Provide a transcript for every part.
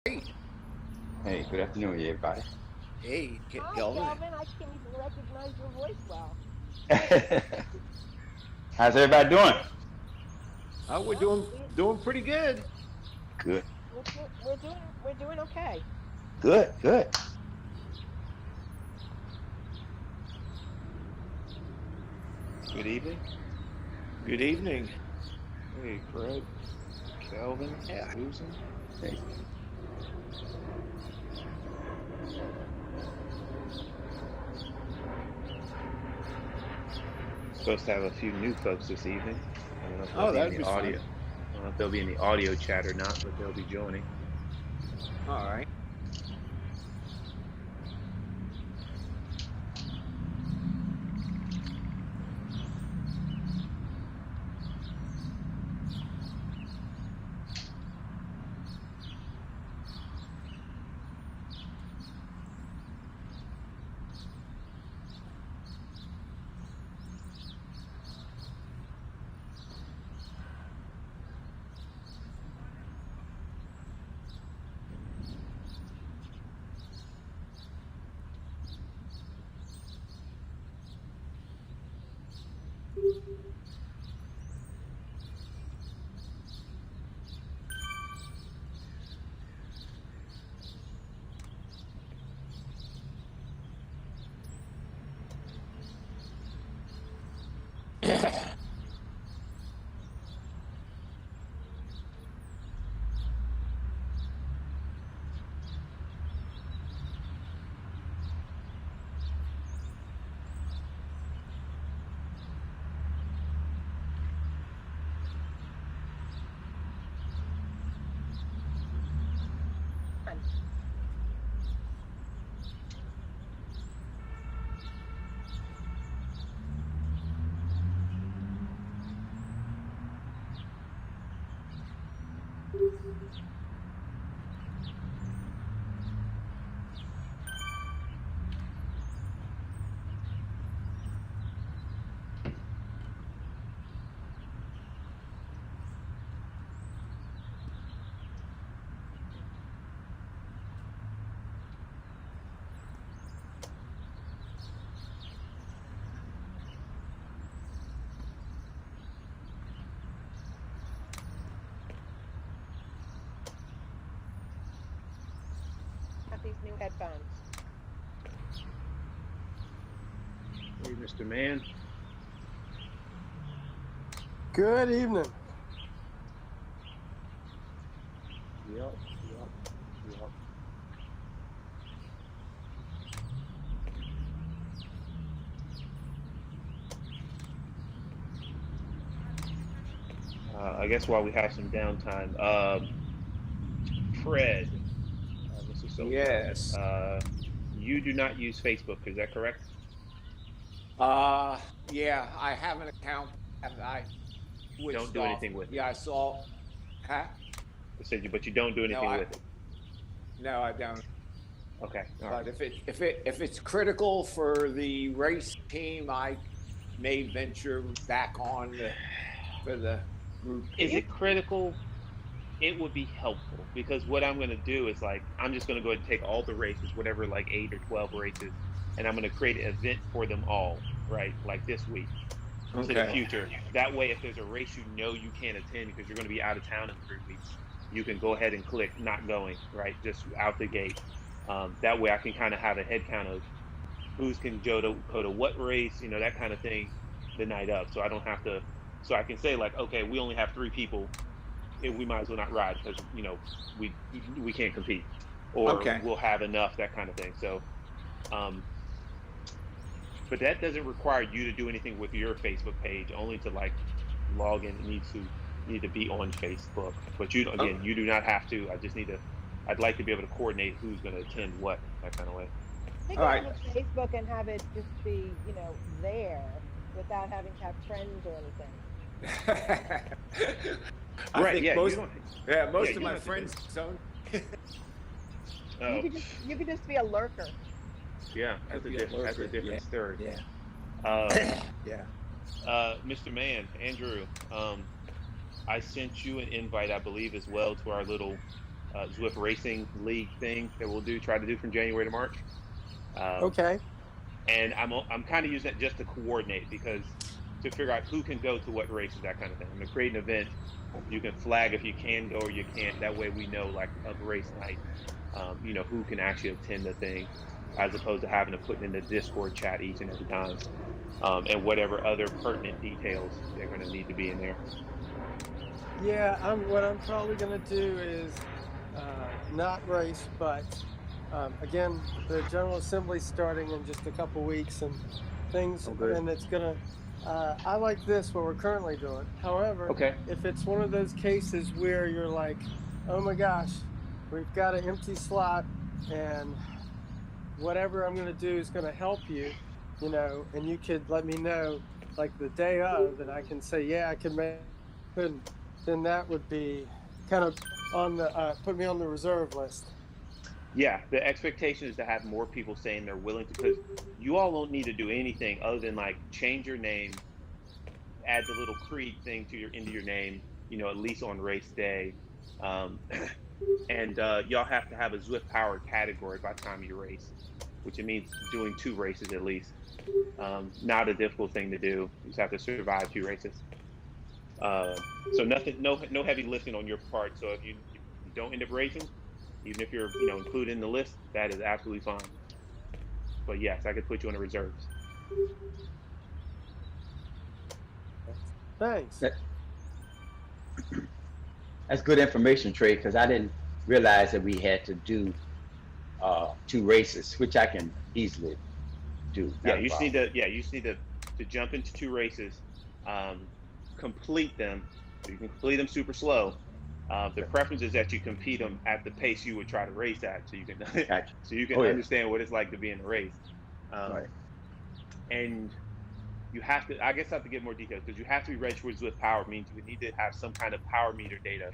Hey, Hey, good afternoon, everybody. hey, Hi, Kelvin. Calvin. I can't even recognize your voice well. How's everybody doing? We're Well, doing pretty good. Good, we're doing okay. good, good. Good evening. Good evening. Hey, Fred, Kelvin, Yeah. Susan. Hey, Supposed to have a few new folks this evening. I don't know if they'll Oh, be in that'd the be fun. audio. I don't know if they'll be in the audio chat or not, but they'll be joining. All right. Got these new headphones. Hey, Mr. Man. Good evening. Yep, yep, yep. I guess while we have some downtime, Fred, Mr. Social, Yes. you do not use Facebook, is that correct? Yeah, I have an account that I Don't switched do off. anything with it. Yeah, I saw. Huh? I said, but you don't do No, anything with it. no, I don't. Okay, all right. But if it's critical for the race team, I may venture back on for the group Is page. You it critical? It would be helpful because what I'm going to do is like I'm just going to go ahead and take all the races, whatever like 8 or 12 races, and I'm going to create an event for them all, right? Like this week to the Okay. future. That way, if there's a race you know you can't attend because you're going to be out of town in 3 weeks, you can go ahead and click not going, right? Just out the gate. That way, I can kind of have a head count of who's can go to what race, that kind of thing, the night of. So I don't have to. So I can say like, okay, we only have 3 people, we might as well not ride because we can't compete, or Okay. we'll have enough, that kind of thing. So, um, but that doesn't require you to do anything with your Facebook page. Only to like log in, it need to be on Facebook. But you Oh, again, you do not have to. I just need to. I'd like to be able to coordinate who's going to attend what, that kind of way. they all could right. have a Facebook and have it just be, there without having to have friends or anything. I Right? think Yeah, you don't. Yeah, most of you don't my have to do. friends don't. You Oh, could just you could just be a lurker. yeah, I'd that's a be a different. That's a lurker. Yeah. different story. Yeah. Um, Yeah. Mr. Man, Andrew, I sent you an invite, I believe, as well to our little Zwift Racing League thing that we'll try to do from January to March. Okay. And I'm kind of using that just to coordinate, because to figure out who can go to what races, that kind of thing. I'm gonna create an event. You can flag if you can go or you can't. That way we know, like, of race night, who can actually attend the thing, as opposed to having to put in the Discord chat each and every time, and whatever other pertinent details they're going to need to be in there. Yeah, what I'm probably going to do is not race, but again, the General Assembly's starting in just a couple weeks and things, and it's going to, I like this, what we're currently doing. However, Okay. if it's one of those cases where you're like, oh my gosh, we've got an empty slot and whatever I'm going to do is going to help you, and you could let me know like the day of, and I can say, yeah, I can make it, then that would be kind of on the, put me on the reserve list. Yeah, the expectation is to have more people saying they're willing to, because you all don't need to do anything other than like change your name, add the little creed thing into your name, at least on race day. And y'all have to have a Zwift Power category by the time you race, which it means doing 2 races at least. Not a difficult thing to do. You just have to survive 2 races. So no heavy lifting on your part. So if you don't end up racing, even if you're included in the list, that is absolutely fine. But yes, I could put you on the reserves. Thanks. That's good information, Trey, because I didn't realize that we had to do 2 races, which I can easily do. Yeah, you just need to jump into 2 races, complete them. You can complete them super slow. The preference is that you compete them at the pace you would try to race at, so you can Gotcha. so you can understand what it's like to be in a race. Right. And you have to, I guess I have to get more details, because you have to be registered with Power. Means you would need to have some kind of power meter data.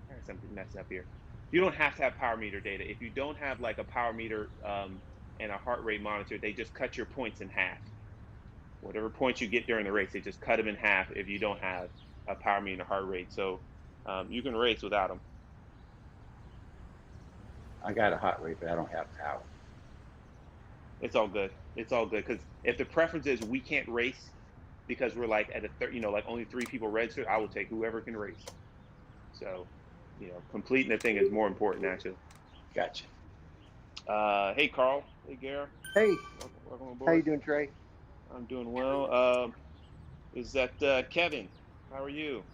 There's something messed up here. You don't have to have power meter data. If you don't have like a power meter and a heart rate monitor, they just cut your points in half. Whatever points you get during the race, they just cut them in half if you don't have a power meter and a heart rate. So you can race without them. I got a heart rate, but I don't have power. It's all good. It's all good, because if the preference is we can't race because we're like at a like only 3 people registered, I will take whoever can race. So, completing the thing is more important, actually. Gotcha. Hey, Carl. Hey, Gare. Hey, welcome aboard. how you doing, Trey? I'm doing well. Is that Kevin? How are you?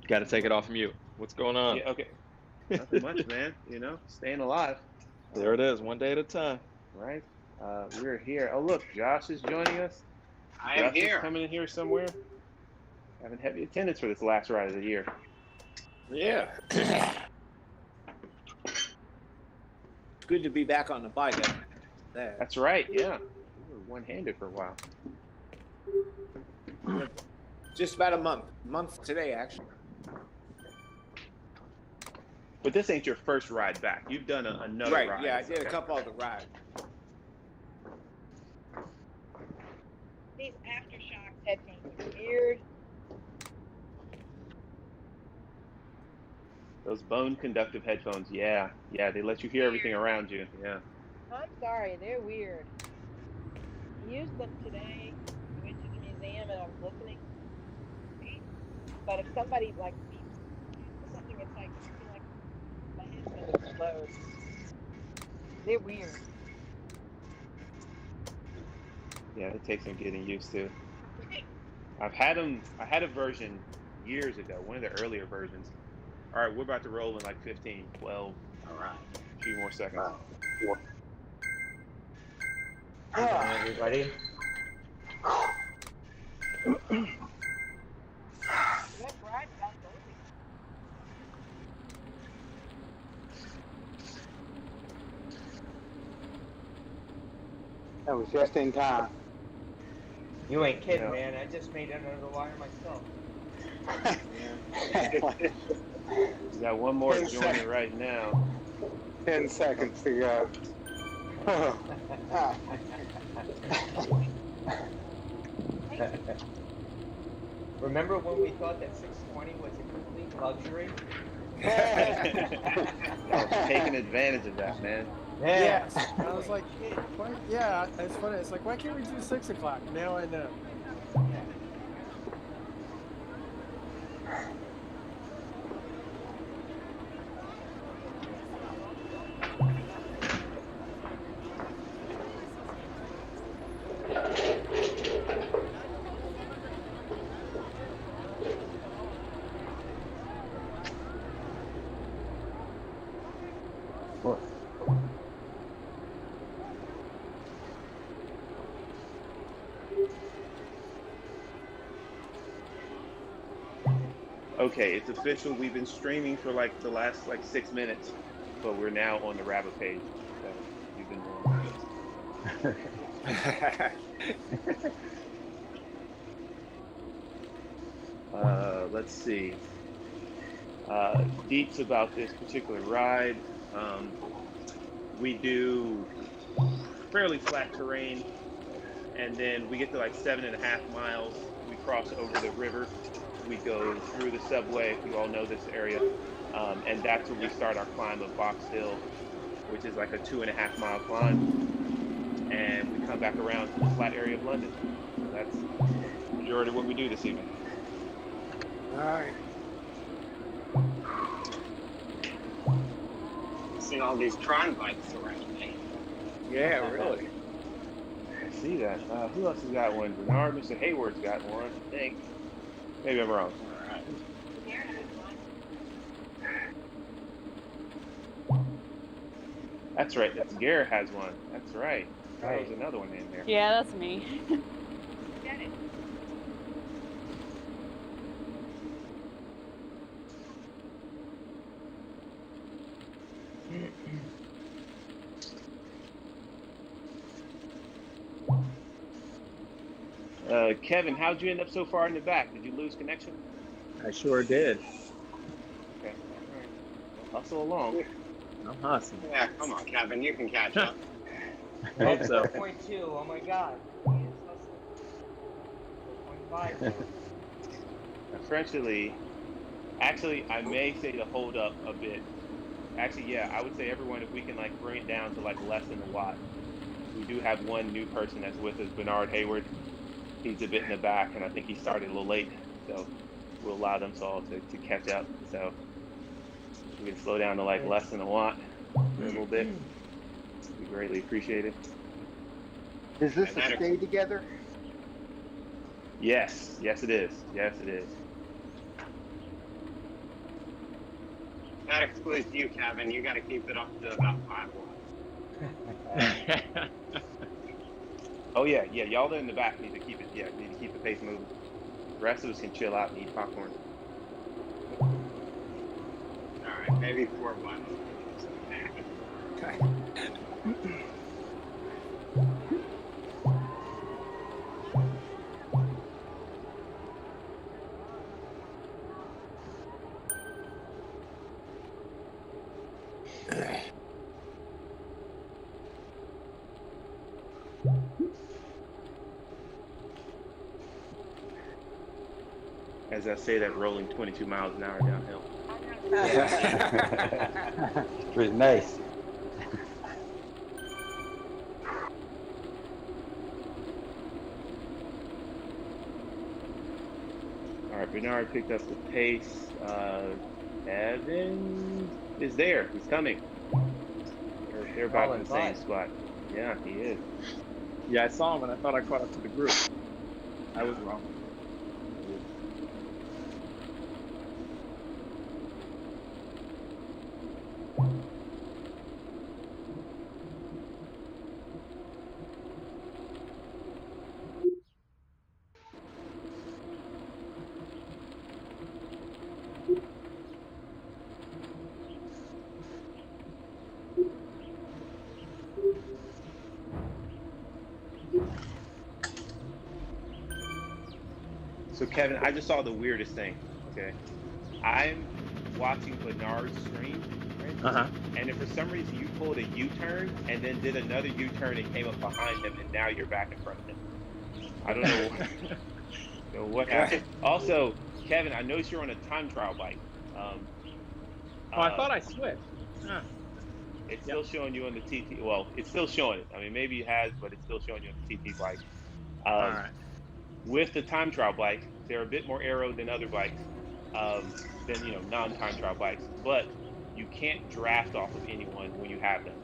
Got to take it off mute. What's going on? Yeah, okay. Nothing much, man. Staying alive. There it is, one day at a time. Right. We're here. Oh, look, Josh is joining us. I am here. Coming in here somewhere. Having heavy attendance for this last ride of the year. Yeah. It's good to be back on the bike. That's right. Yeah. We were one-handed for a while. Just about a month today, actually. But this ain't your first ride back. You've done another Right, ride. yeah, I did a couple of the rides. These aftershocks headphones are weird. Those bone conductive headphones, yeah, they let you hear everything around you. Yeah. I'm sorry, they're weird. I used them today. I went to the museum and I was listening. But if somebody like beeps or something, it's like I feel like my head's gonna explode. They're weird. Yeah, it takes some getting used to. I had a version years ago, one of the earlier versions. All right, we're about to roll in like 15, 12. All right. A few more seconds. Wow. Hi, everybody. Good ride, guys. That was just in time. You ain't kidding, Yeah. man. I just made it under the wire myself. We got one more 10 joining seconds. right now. 10 seconds to go. Remember when we thought that 620 was a complete luxury? I was taking advantage of that, man. Yes. I was like, why, yeah, it's funny. It's like, why can't we do 6 o'clock? Now I know. Okay, it's official. We've been streaming for like the last 6 minutes, but we're now on the RABA page. So you've been doing. Let's see. Deets about this particular ride. We do fairly flat terrain, and then we get to like 7.5 miles. We cross over the river. We go through the subway. You all know this area, and that's where we start our climb of Box Hill, which is like a 2.5 mile climb, and we come back around to the flat area of London. So that's the majority of what we do this evening. All right. Seeing all these Tron bikes around me. Yeah, really. I see that. Who else has got one? Bernard, Mr. Hayward's got one, I think. Maybe I'm wrong. All right. That's right. That's Garrett has one. That's right. There was another one in there. Yeah, that's me. Kevin, how'd you end up so far in the back? Did you lose connection? I sure did. Okay. All right. Well, hustle along. I'm hustling. Yeah, come on, Kevin, you can catch up. I hope so. 4.2, oh my God. He is hustling. 4.5. Essentially, actually, I may say to hold up a bit. Actually, yeah, I would say everyone, if we can like bring it down to like less than a watt. We do have one new person that's with us, Bernard Hayward. He's a bit in the back, and I think he started a little late, so we'll allow them all to catch up. So we can slow down to like less than a watt for a little bit. We greatly appreciate it. Is this a stay together? Yes, yes it is. Yes it is. That excludes you, Kevin. You got to keep it up to about 5 watts. Oh yeah, y'all in the back need to keep it. Yeah, need to keep the pace moving. The rest of us can chill out and eat popcorn. All right, maybe 4 watts. Okay. As I say that, rolling 22 miles an hour downhill. Pretty nice. All right, Bernard picked up the pace. Evan is there. He's coming. They're about in the same spot. Yeah, he is. Yeah, I saw him and I thought I caught up to the group. I was wrong. So Kevin, I just saw the weirdest thing. Okay, I'm watching Bernard's stream, right? And if for some reason you pulled a U-turn and then did another U-turn and came up behind him, and now you're back in front of him. I don't know what happened. Also, Kevin, I noticed you're on a time trial bike. Oh, I thought I switched. Huh. It's still showing you on the TT. Well, it's still showing it. I mean, maybe it has, but it's still showing you on the TT bike. All right. With the time trial bike, they're a bit more aero than other bikes, than non-time trial bikes. But you can't draft off of anyone when you have them,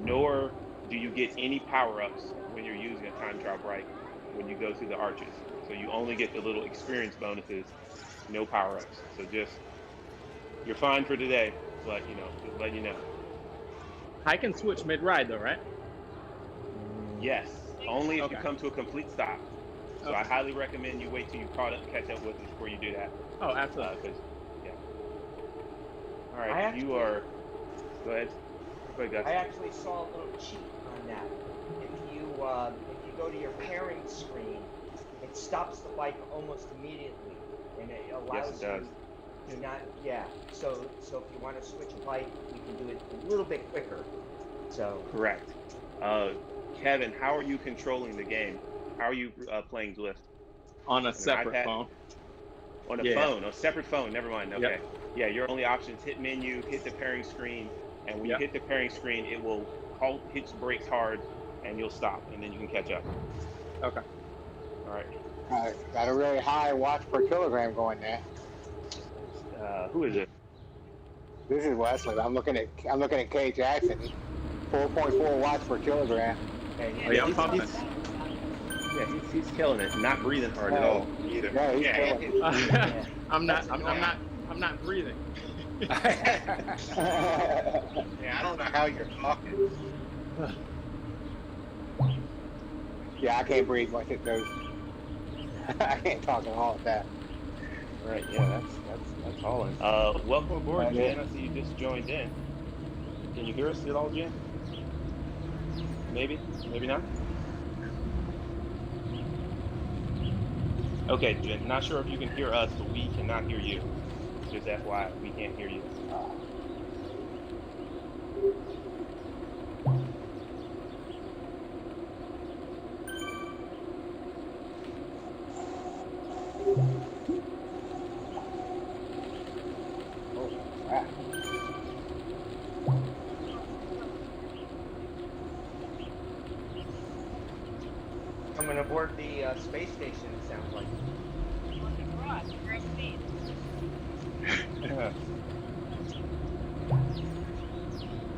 nor do you get any power-ups when you're using a time trial bike when you go through the arches. So you only get the little experience bonuses, no power-ups. So you're fine for today, but just letting you know. I can switch mid-ride though, right? Yes, only if you Okay. come to a complete stop. So I highly recommend you wait till you catch up with us before you do that. Oh, absolutely. Yeah. All right, you are. Go ahead. Go ahead, I guys. actually saw a little cheat on that. If you go to your pairing screen, it stops the bike almost immediately, and it allows does. you to not. Yeah. So if you want to switch a bike, you can do it a little bit quicker. So. Correct. Kevin, how are you controlling the game? How are you playing Zwift? On a separate iPad? phone. On a phone, a separate phone. Never mind. Okay. Yep. Yeah, your only options: hit menu, hit the pairing screen, and when you hit the pairing screen, it will hit brakes hard, and you'll stop, and then you can catch up. Okay. All right. Got a really high watts per kilogram going there. Who is it? This is Wesley. I'm looking at Kay Jackson. 4.4 watts per kilogram. Oh, yeah, I'm pumping. Yeah, he's killing it. Not breathing hard at all either. Yeah, he's killing it. I'm not breathing. Yeah, I don't know how you're talking. Yeah, I can't breathe much at those. I can't talk at all at that. All right, yeah, that's all in. Welcome aboard, Jen. I see you just joined in. Can you hear us at all, Jen? Maybe not. Okay, Jen, not sure if you can hear us, but we cannot hear you. Just FYI, we can't hear you. Coming aboard the space station, it sounds like.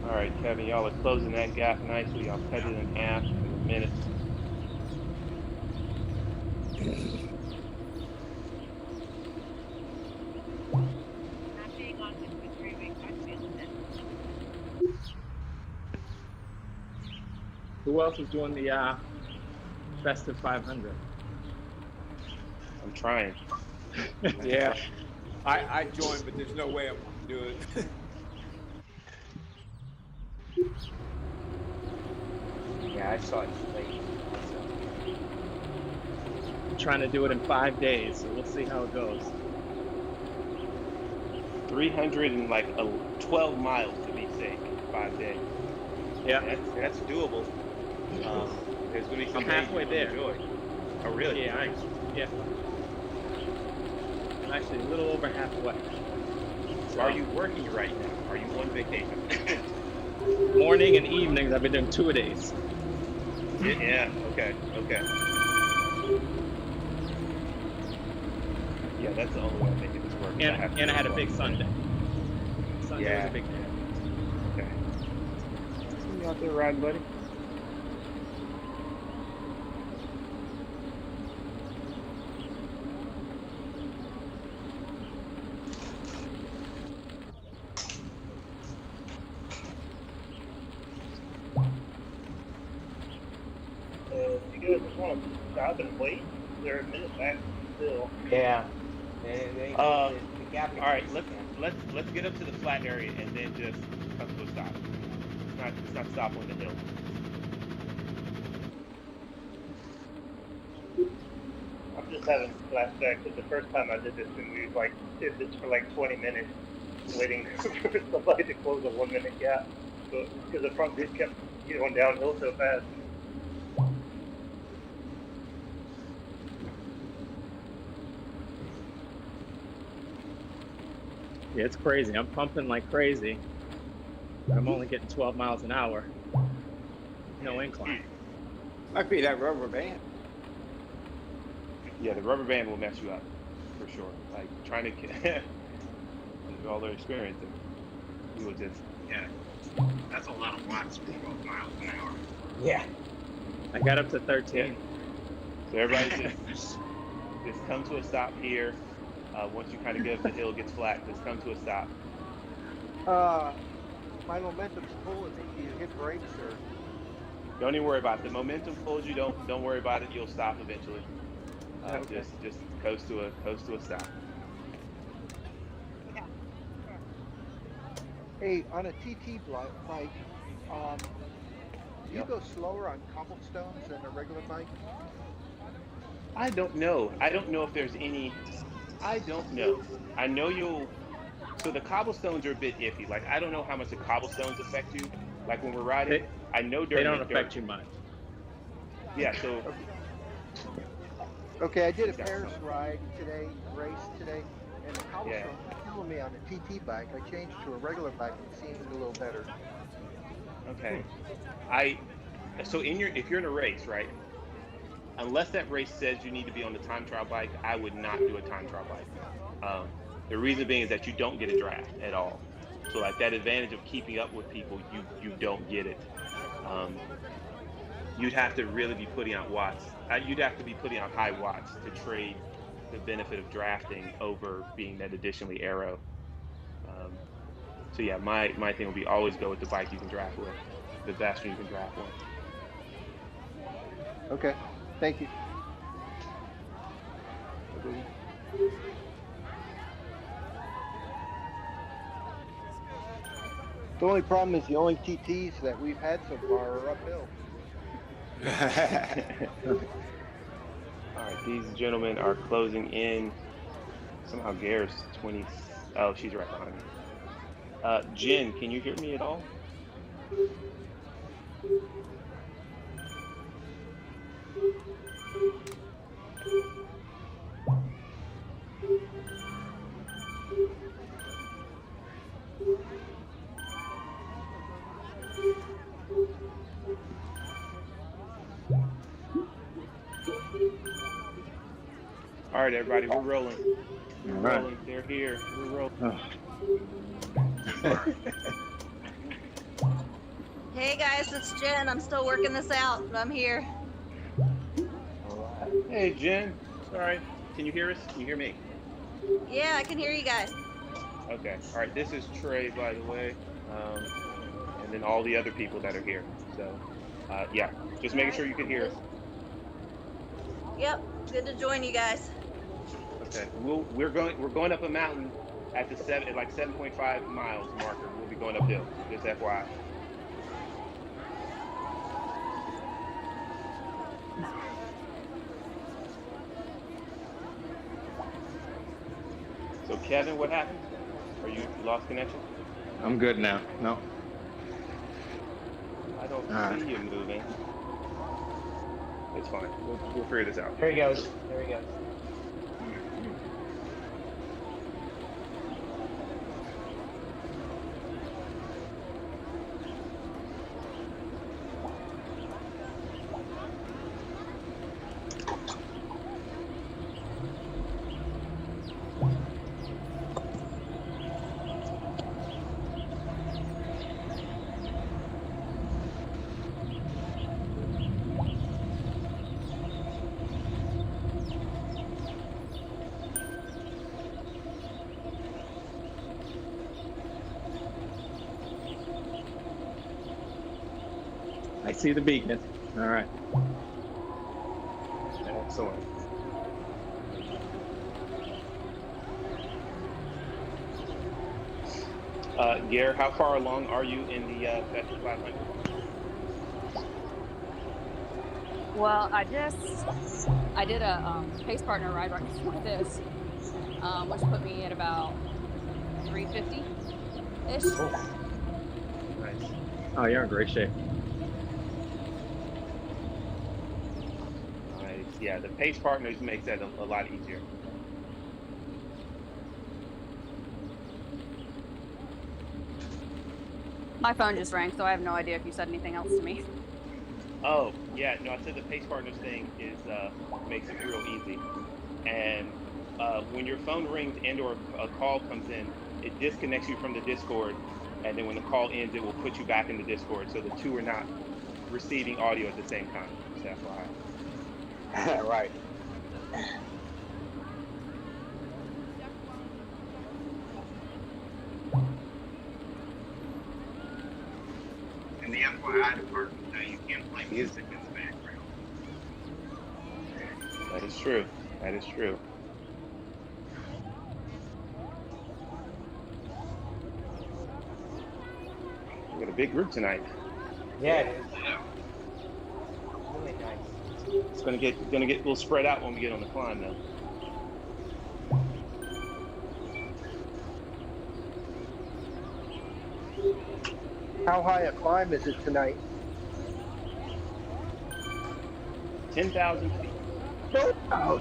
All right, Kevin, y'all are closing that gap nicely. I'll cut it in half in a minute. Who else is doing the festive 500? I'm trying. Yeah, I joined, but there's no way I'm going to do it. Yeah, I saw it late. I'm trying to do it in 5 days, so we'll see how it goes. 12 miles to be safe in 5 days. Yeah. That's doable. There's going to be some I'm halfway there. Enjoy. Oh, really? Yeah. Nice. Yeah. I'm actually a little over halfway. So are you working right now? Are you on vacation? Morning and evenings, I've been doing 2 a days. Yeah. Okay. Yeah, that's the only way I think it's working. And I had a big Sunday. Sunday was a big day. Okay. You out there riding, buddy? You guys just want to stop and wait? They're a minute back still. Yeah. All The gap right, let's get up to the flat area and then just come to a stop. It's not stop on the hill. I'm just having flashbacks because the first time I did this, and we did this for like 20 minutes, waiting for somebody to close a 1 minute gap, because the front group kept going downhill so fast. Yeah, it's crazy. I'm pumping like crazy. I'm only getting 12 miles an hour. No incline. Might be that rubber band. Yeah, the rubber band will mess you up for sure. Like trying to with all their experience, and you will just That's a lot of watts for 12 miles an hour. Yeah. I got up to 13. Yeah. So everybody just come to a stop here. Once you kind of get up the hill, gets flat, just come to a stop. My momentum's pulling me. Do you hit brakes or? Don't even worry about it. The momentum pulls you. Don't worry about it. You'll stop eventually. Okay. Just coast to a stop. Yeah. Hey, on a TT bike, do you go slower on cobblestones than a regular bike? I don't know. I don't know if there's any. I don't know. I know you'll. So the cobblestones are a bit iffy. Like I don't know how much the cobblestones affect you. Like when we're riding, I know They during don't the affect dirt. you much. Yeah. So Okay, I did a Paris race today, and the cobblestone Yeah. was killing me on a TT bike. I changed to a regular bike and it seemed a little better. okay. So if you're in a race, right? Unless that race says you need to be on the time trial bike, I would not do a time trial bike. The reason being is that you don't get a draft at all. So like that advantage of keeping up with people, you don't get it. You'd have to really be putting out watts. You'd have to be putting out high watts to trade the benefit of drafting over being that additionally aero. So yeah, my thing would be always go with the bike you can draft with, the best one you can draft with. Okay, thank you. The only problem is the only TTs that we've had so far are uphill. All right, these gentlemen are closing in. Somehow Gare's 20. Oh, she's right behind me. Jen, can you hear me at all? All right, everybody, we're rolling. We're rolling. They're here. We're rolling. Hey guys, it's Jen. I'm still working this out, but I'm here. All right. Hey, Jen. Sorry. Can you hear us? Can you hear me? Yeah, I can hear you guys. Okay. All right. This is Trey, by the way, and then all the other people that are here. So, yeah, just making sure you can hear us. Yep, good to join you guys. Okay. We're going up a mountain at the 7.5 miles marker. We'll be going uphill. Just FYI. So Kevin, what happened? Are you lost connection? I'm good now. No. I don't see you moving. It's fine. We'll figure this out. There he goes. There he goes. I see the beacon. All right. Excellent. Gare, how far along are you in the Fetch 500? Well, I did a pace partner ride right before this, which put me at about 350-ish. Nice. Oh, you're in great shape. Nice. Yeah, the pace partners makes that a lot easier. My phone just rang, so I have no idea if you said anything else to me. Oh, yeah, no, I said the Pace Partners thing is makes it real easy. And when your phone rings and or a call comes in, it disconnects you from the Discord, and then when the call ends, it will put you back in the Discord, so the two are not receiving audio at the same time. So that's why. Right. In the FYI department, you can't play music in the background. That is true. That is true. We got a big group tonight. Yeah, it is. Really nice. It's gonna get a little spread out when we get on the climb, though. How high a climb is it tonight? 10,000 feet. Oh,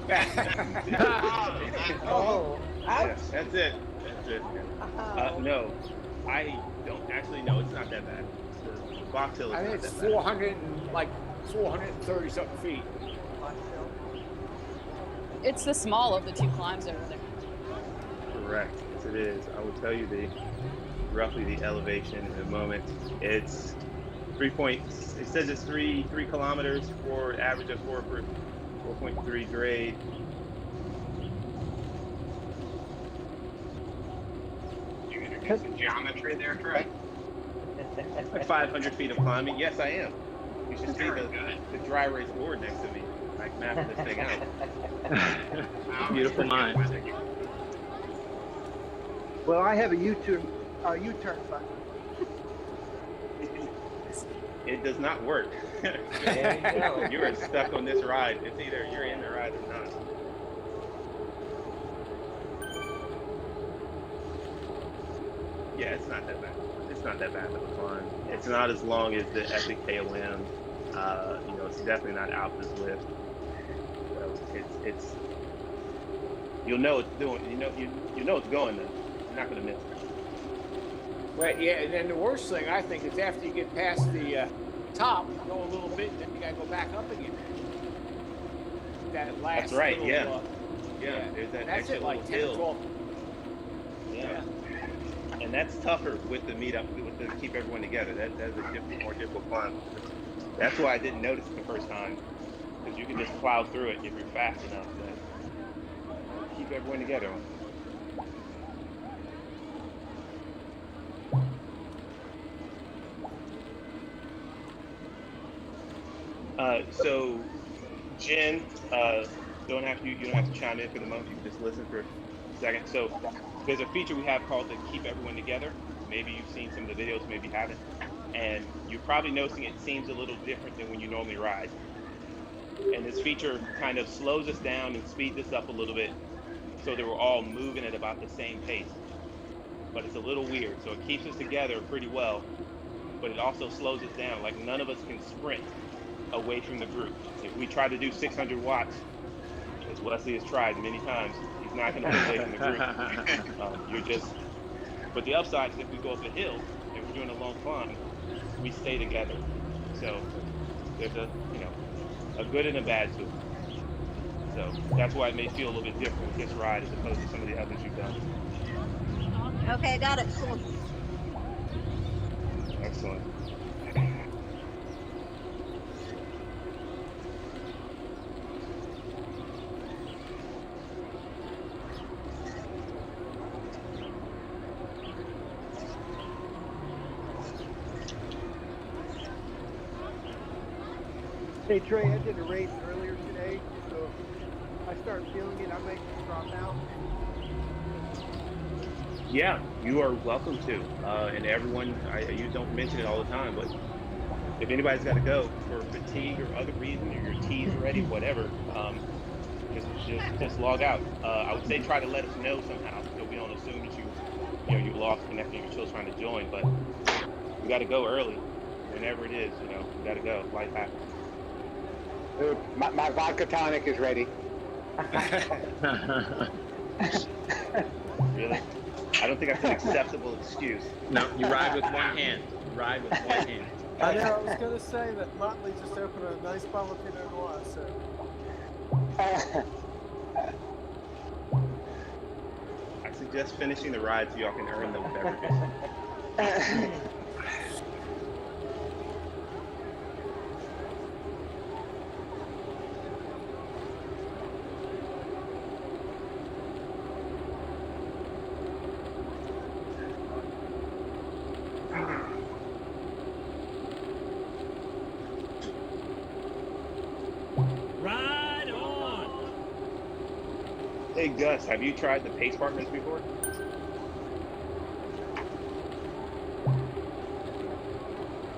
Oh, ouch. Yeah, that's it. That's it. No, I don't actually know. It's not that bad. The Box Hill is I think not it's that bad. 430 something feet. It's the small of the two climbs over there. Correct. Yes, it is. I will tell you roughly the elevation in a moment. It's 3 points. It says it's 3 kilometers for average of 4.3 grade. You introduced some geometry there, Trey? Like 500 feet of climbing. Yes, I am. You should see the dry erase board next to me. Like mapping this thing out. Beautiful mind. well, I have a U-turn button. It does not work. There you go. You are stuck on this ride. It's either you're in the ride or not. Yeah, it's not that bad. It's not that bad of a climb. It's not as long as the Epic KOM. It's definitely not Alpha's lift. So it's you'll know it's doing. You know it's going though. You're not gonna miss it. Right, yeah, and then the worst thing I think is after you get past the top, go a little bit, then you gotta go back up again. That last That's right. little, Yeah. There's that that's extra it, like little 10 hill. or 12. Yeah. And that's tougher with the meetup, with the keep everyone together. That's a more difficult climb. That's why I didn't notice it the first time, because you can just plow through it if you're fast enough to keep everyone together. So, Jen, you don't have to chime in for the moment. You can just listen for a second. So, there's a feature we have called the Keep Everyone Together. Maybe you've seen some of the videos, maybe you haven't. And you're probably noticing it seems a little different than when you normally ride. And this feature kind of slows us down and speeds us up a little bit so that we're all moving at about the same pace. But it's a little weird. So it keeps us together pretty well, but it also slows us down. Like none of us can sprint away from the group. If we try to do 600 watts, as Wesley has tried many times, he's not going to get away from the group. But the upside is if we go up a hill and we're doing a long climb, we stay together. So there's a good and a bad to it. So that's why it may feel a little bit different with this ride as opposed to some of the others you've done. Okay, got it. Cool. Excellent. Hey Trey, I did a race earlier today, so if I start feeling it, I might just drop out. Yeah, you are welcome to. And everyone, you don't mention it all the time, but if anybody's got to go for fatigue or other reason, or your tea's ready, whatever, just log out. I would say try to let us know somehow, so we don't assume that you lost connection, you're still trying to join, but you got to go early, whenever it is. You got to go. Life happens. My vodka tonic is ready. Really? I don't think that's an acceptable excuse. No, you ride with one hand. ride with one hand. I know. I was going to say that Motley just opened a nice bottle of Pinot Noir. So I suggest finishing the ride so y'all can earn those beverages. Ride on! Hey Gus, have you tried the pace partners before?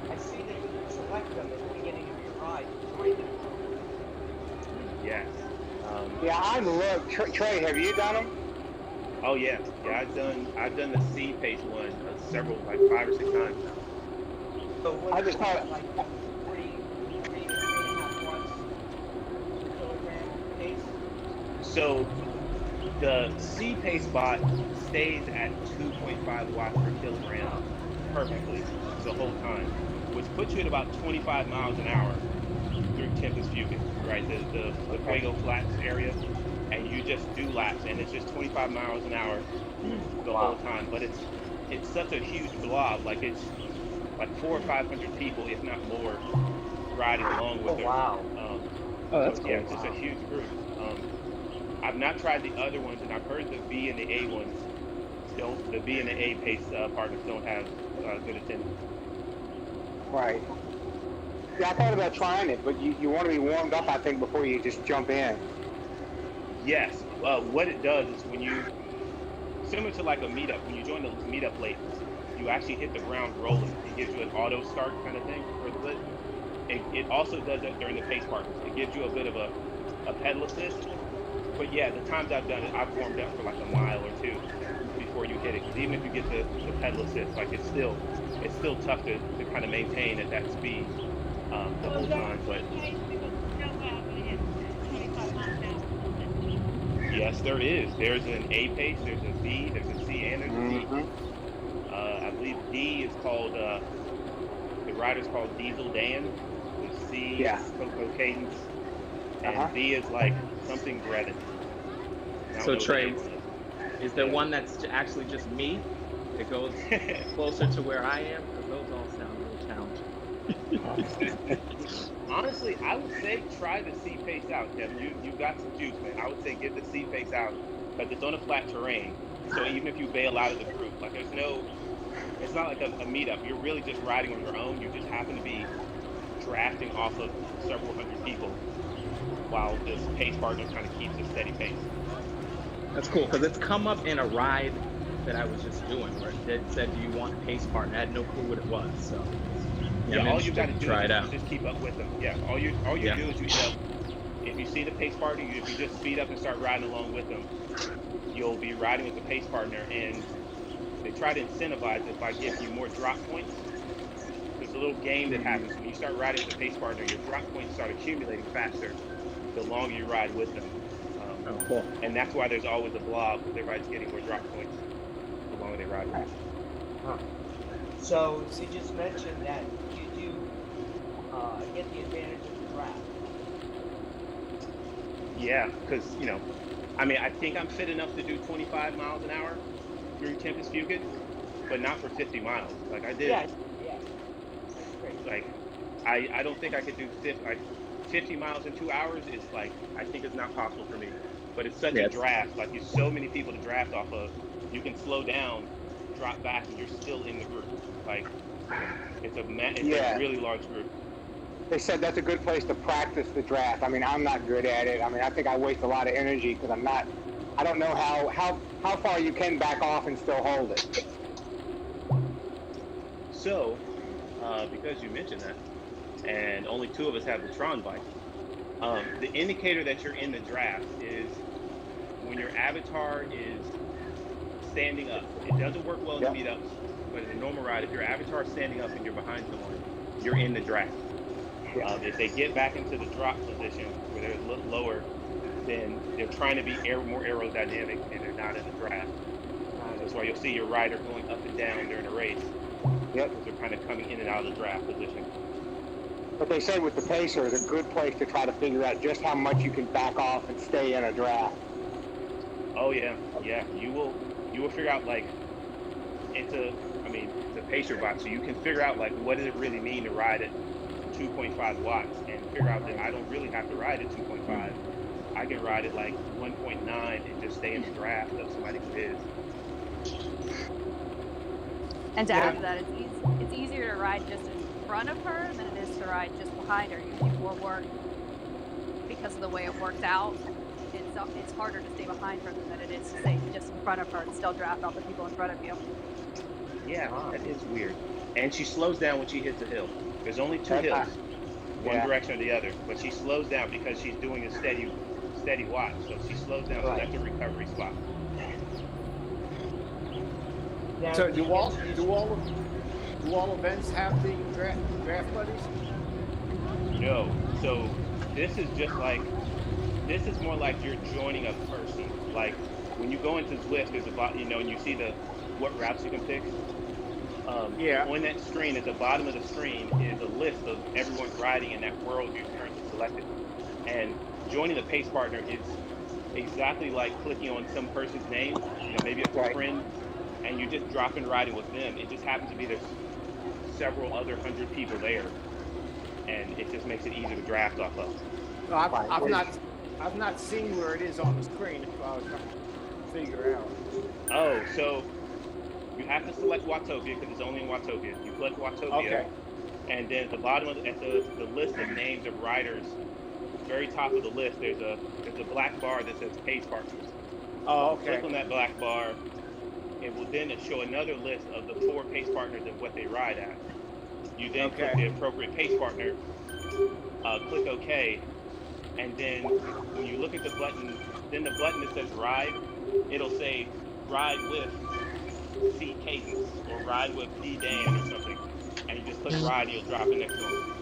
I see that you can select them at the beginning of your ride. Join them. Yes. Yeah, I've looked. Trey, have you done them? Oh yeah, I've done the C pace one several, like 5 or 6 times now. So what I just thought. like 3.5 watts per kilogram pace? So the C pace bot stays at 2.5 watts per kilogram perfectly the whole time, which puts you at about 25 miles an hour through Tempest Fucus, right? The Fuego Flats area, and you just do laps, and it's just 25 miles an hour the whole time. But it's such a huge blob, like it's like 400 or 500 people, if not more, riding along with her. Wow. That's so, cool. yeah, it's just a huge group. I've not tried the other ones, and I've heard the B and the A ones don't. The B and the A pace partners don't have good attendance. Right. Yeah, I thought about trying it, but you want to be warmed up, I think, before you just jump in. Yes. What it does is when you, similar to like a meetup, when you join the meetup late, you actually hit the ground rolling. It gives you an auto start kind of thing for the lit. It also does that during the pace partners. It gives you a bit of a pedal assist. But yeah, the times I've done it, I've warmed up for like a mile or two before you hit it. Because even if you get the pedal assist, like it's still tough to kind of maintain at that speed the whole time. But yes, there is. There's an A pace, there's a B, there's a C, and there's a D. I believe D is called, the rider's called Diesel Dan. The C is Coco Cadence. And B is like something breaded. So Trey, is there one that's actually just me? It goes closer to where I am? Because those all sound really challenging. Honestly, I would say try the C pace out, Kevin. You've got some juice, man. I would say get the C pace out because it's on a flat terrain. So even if you bail out of the group, like it's not like a meetup. You're really just riding on your own. You just happen to be drafting off of several hundred people while this pace partner kind of keeps a steady pace. That's cool because it's come up in a ride that I was just doing where it said, "Do you want a pace partner?" I had no clue what it was, so yeah. All you got to do try is it out. just keep up with them. Yeah. All you do is you if you see the pace partner, if you just speed up and start riding along with them, you'll be riding with the pace partner, and they try to incentivize it by giving you more drop points. There's a little game that happens when you start riding with the pace partner. Your drop points start accumulating faster the longer you ride with them. Oh, cool. And that's why there's always a blob, because everybody's getting more drop points the longer they ride with them. So you just mentioned that you do get the advantage of the draft. Yeah, because, I mean, I think I'm fit enough to do 25 miles an hour through Tempest Fucus, but not for 50 miles. Like I did. Yeah. That's great. Like, I don't think I could do 50 miles in 2 hours is like, I think it's not possible for me. But it's such a draft. Like, there's so many people to draft off of. You can slow down, drop back, and you're still in the group. Like, it's a really large group. They said that's a good place to practice the draft. I mean, I'm not good at it. I mean, I think I waste a lot of energy because I don't know how far you can back off and still hold it. So, because you mentioned that, and only 2 of us have the Tron bike, the indicator that you're in the draft is when your avatar is standing up. It doesn't work well in the meetups, but in a normal ride, if your avatar is standing up and you're behind someone, you're in the draft. If they get back into the drop position where they're a little lower, then they're trying to be more aerodynamic and they're not in the draft. That's why you'll see your rider going up and down during a race Yep. Because they're kind of coming in and out of the draft position. But they say with the pacer is a good place to try to figure out just how much you can back off and stay in a draft. Oh yeah, yeah. You will figure out like it's a pacer bot, so you can figure out like what does it really mean to ride at 2.5 watts and figure out that I don't really have to ride at 2.5. I can ride at like 1.9 and just stay in the draft of somebody who is. And to add to that, it's easier to ride just in front of her than it is to ride just behind her. Before work, because of the way it works out, it's harder to stay behind her than it is to stay just in front of her and still draft all the people in front of you. Yeah, that is weird. And she slows down when she hits a hill. There's only two hills, one direction or the other, but she slows down because she's doing a steady watch. So she slows down, so that's a recovery spot. Now, So do all events have the draft buddies? No. So this is more like you're joining a person. Like when you go into Zwift, there's and you see what routes you can pick. On that screen, at the bottom of the screen, is a list of everyone riding in that world you've currently selected. And joining the pace partner is exactly like clicking on some person's name, maybe it's a friend, and you just drop in riding with them. It just happens to be there's several other 100 people there, and it just makes it easier to draft off of. No, I've not seen where it is on the screen. If I was trying to figure out. Oh, so you have to select Watopia because it's only in Watopia. You click Watopia, and then at the bottom of the list of names of riders, very top of the list, there's a black bar that says pace partners. Oh, okay. Click on that black bar. It will then show another list of the 4 pace partners and what they ride at. You then click the appropriate pace partner, click OK, and then when you look at the button, then the button that says ride, it'll say ride with C Cadence or ride with D Dan or something, and you just click ride and you'll drop it next to him.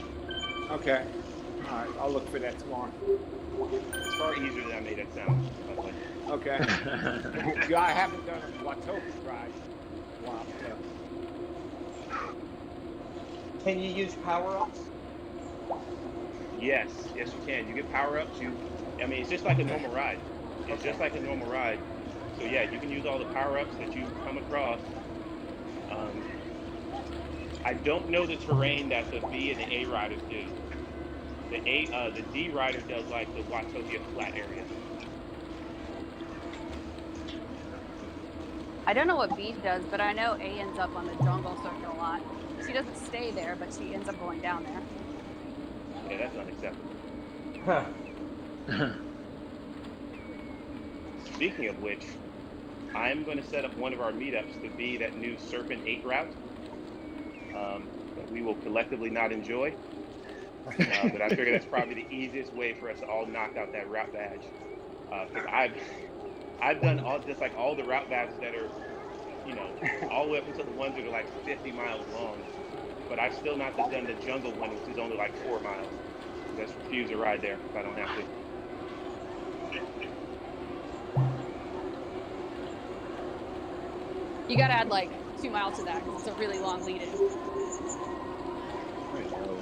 Okay. All right, I'll look for that tomorrow. It's far easier than I made it sound, by the way. Okay. Yeah, I haven't done a Watopia ride. Wow. can you use power-ups? Yes, you can. You get power-ups. It's just like a normal ride. It's just like a normal ride. So yeah, you can use all the power-ups that you come across. I don't know the terrain that the B and the A riders do. The D rider does like the Watopia flat area. I don't know what B does, but I know A ends up on the jungle circuit a lot. She doesn't stay there, but she ends up going down there. Yeah, that's unacceptable. Speaking of which, I'm going to set up one of our meetups to be that new Serpent 8 route that we will collectively not enjoy. But I figure that's probably the easiest way for us to all knock out that route badge. Because I've done all the route badges that are, all the way up until the ones that are like 50 miles long. But I've still not done the jungle one, which is only like 4 miles. I just refuse to ride there if I don't have to. You gotta add like 2 miles to that because it's a really long lead-in. I know.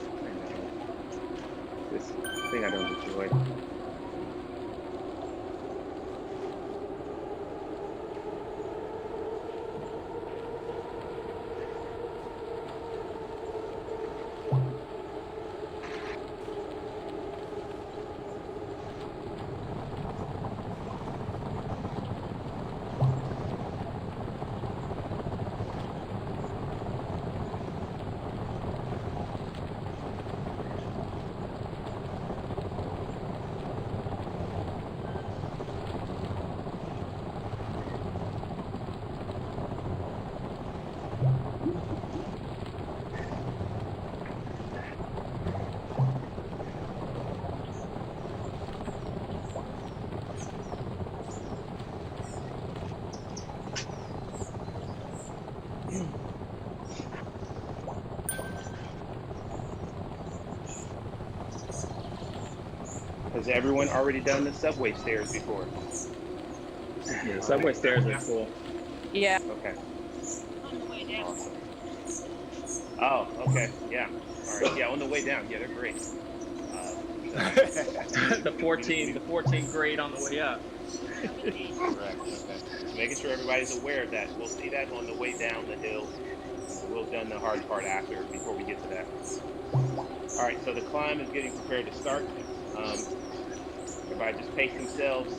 This thing I don't enjoy. Has everyone already done the subway stairs before? Yeah, subway stairs are cool. Yeah. Okay. On the way down. Awesome. Oh, okay. Yeah. All right. Yeah, on the way down. Yeah, they're great. The 14 grade on the way up. Correct. Okay. Just making sure everybody's aware of that. We'll see that on the way down the hill. We'll have done the hard part after, before we get to that. All right. So the climb is getting prepared to start. Everybody just pace themselves.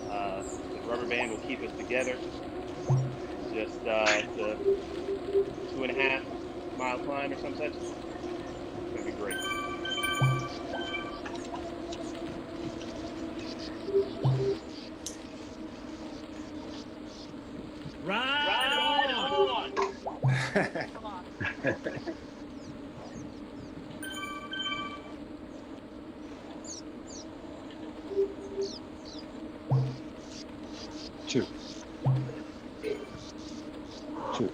The rubber band will keep us together. Just the 2.5 mile climb or some such. It's gonna be great. Ride on! Come on. 2. 2.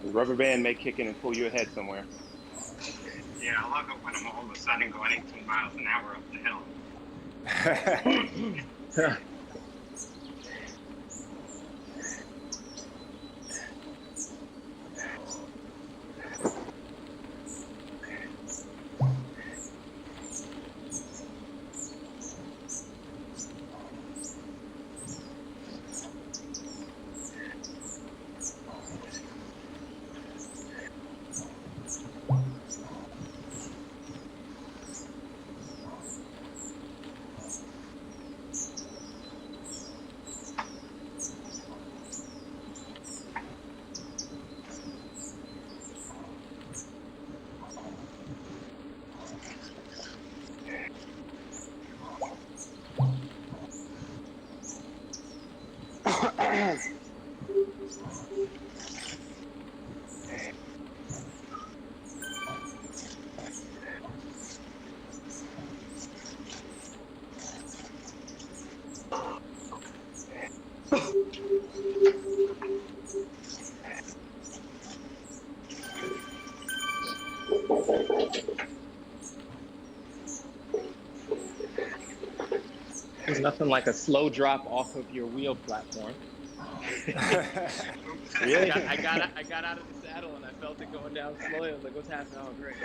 The rubber band may kick in and pull you ahead somewhere. Yeah, I love it when I'm all of a sudden going 18 miles an hour up the hill. There's nothing like a slow drop off of your wheel platform. Really? I got out of the saddle and I felt it going down slowly. I was like, what's happening? Oh, great.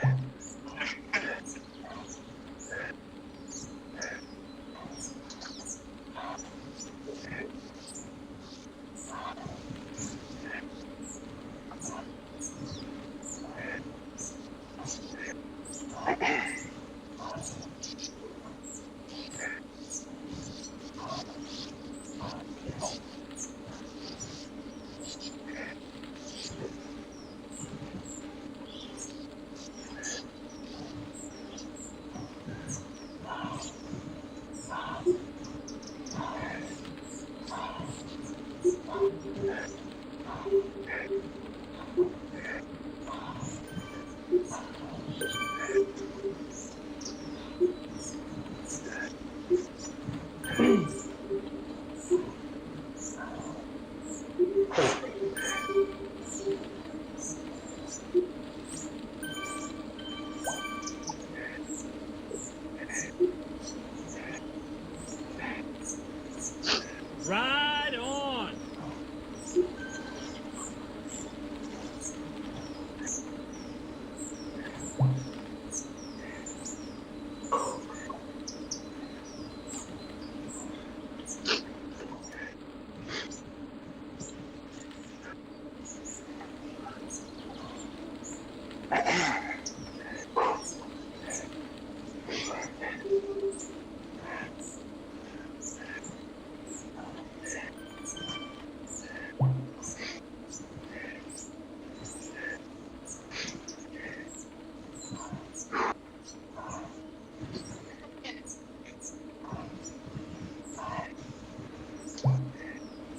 Ride on!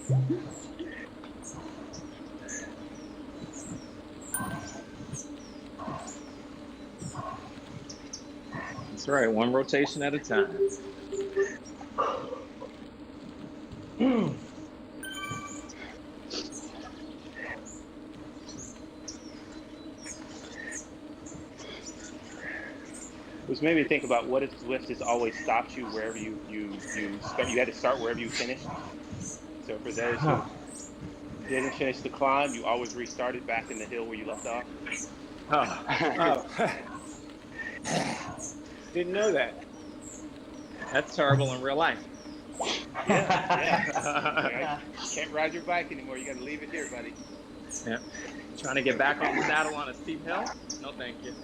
That's right, one rotation at a time. Which made me think about what if Zwift just always stops you wherever you start. You had to start wherever you finished. So for those who didn't finish the climb, you always restarted back in the hill where you left off. Oh. Didn't know that. That's terrible in real life. Yeah. You can't ride your bike anymore. You got to leave it here, buddy. Yeah. Trying to get back on the saddle on a steep hill? No, thank you.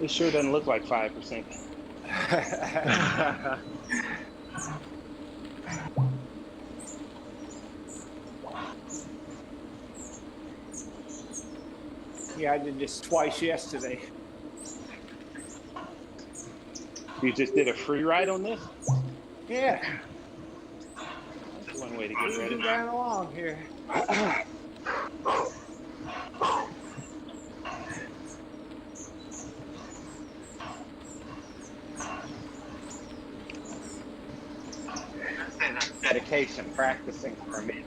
It sure doesn't look like 5%. Yeah, I did this twice yesterday. You just did a free ride on this? Yeah. That's one way to get ready. Down along here. Dedication, practicing for me.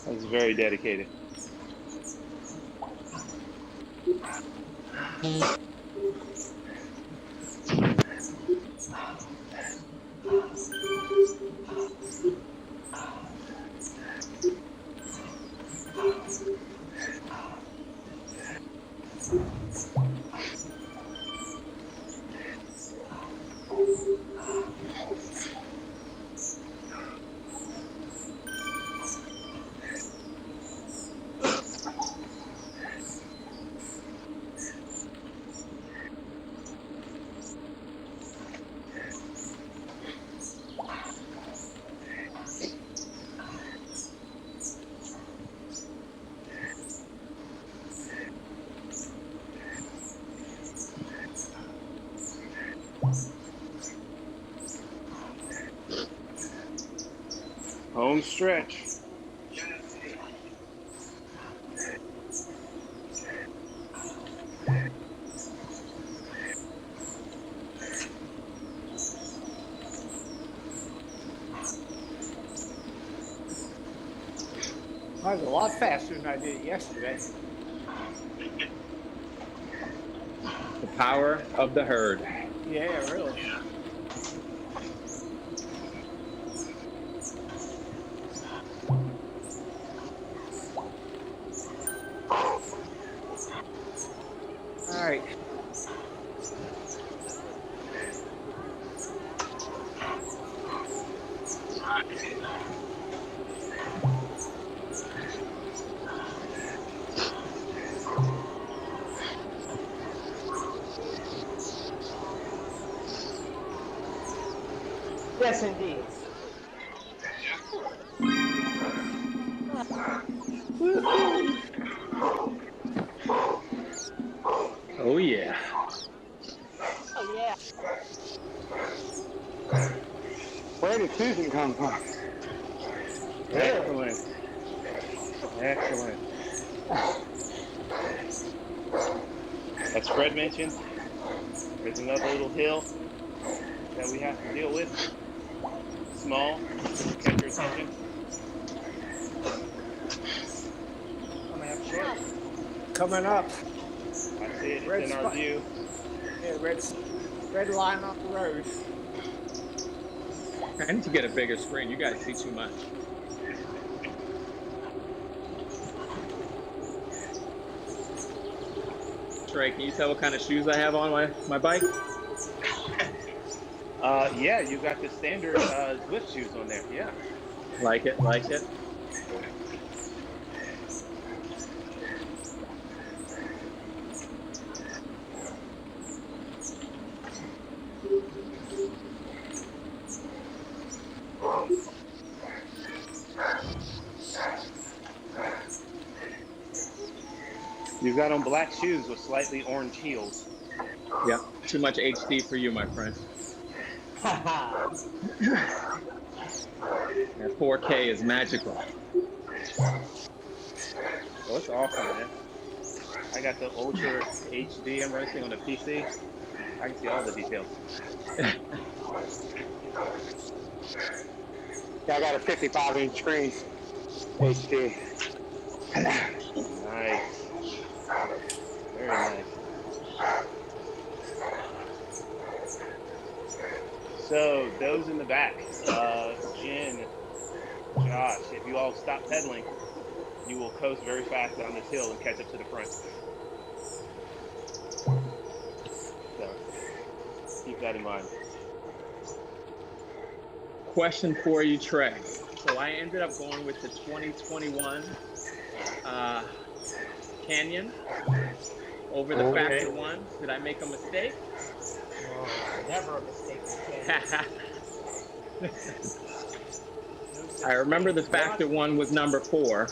That's very dedicated. Home stretch. That was a lot faster than I did it yesterday. The power of the herd. Yeah, really. All right. Yes, indeed. Oh yeah. Oh yeah. Where did Susan come from? Excellent. Excellent. As Fred mentioned, there's another little hill that we have to deal with. Small, catch your attention. Coming up short. Coming up. I see it, Red it's in our spot. view. Yeah, red line on the road. I need to get a bigger screen. You guys see too much. Trey, can you tell what kind of shoes I have on my bike? Yeah, you got the standard Zwift shoes on there. Yeah. Like it, like it. You've got on black shoes with slightly orange heels. Yeah, too much HD for you, my friend. That 4K is magical. Oh, it's awesome, man. I got the Ultra HD I'm racing on the PC. I can see all the details. Yeah, I got a 55-inch screen. HD. Nice. Very nice. So, those in the back, Jen, Josh, if you all stop pedaling, you will coast very fast down this hill and catch up to the front. So, keep that in mind. Question for you, Trey. So I ended up going with the 2021 Canyon over the Factor 1. Did I make a mistake? Oh, never a mistake. I remember the Factor 1 was number 4.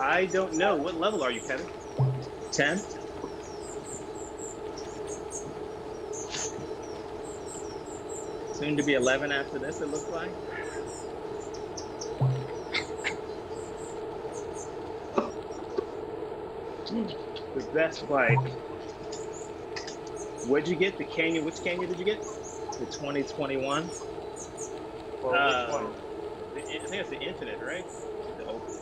I don't know. What level are you, Kevin? 10. Soon to be 11 after this, it looks like. The best bike. What'd you get? The Canyon? Which Canyon did you get? The 2021. Well, which one? I think it's the Infinite, right? The Open.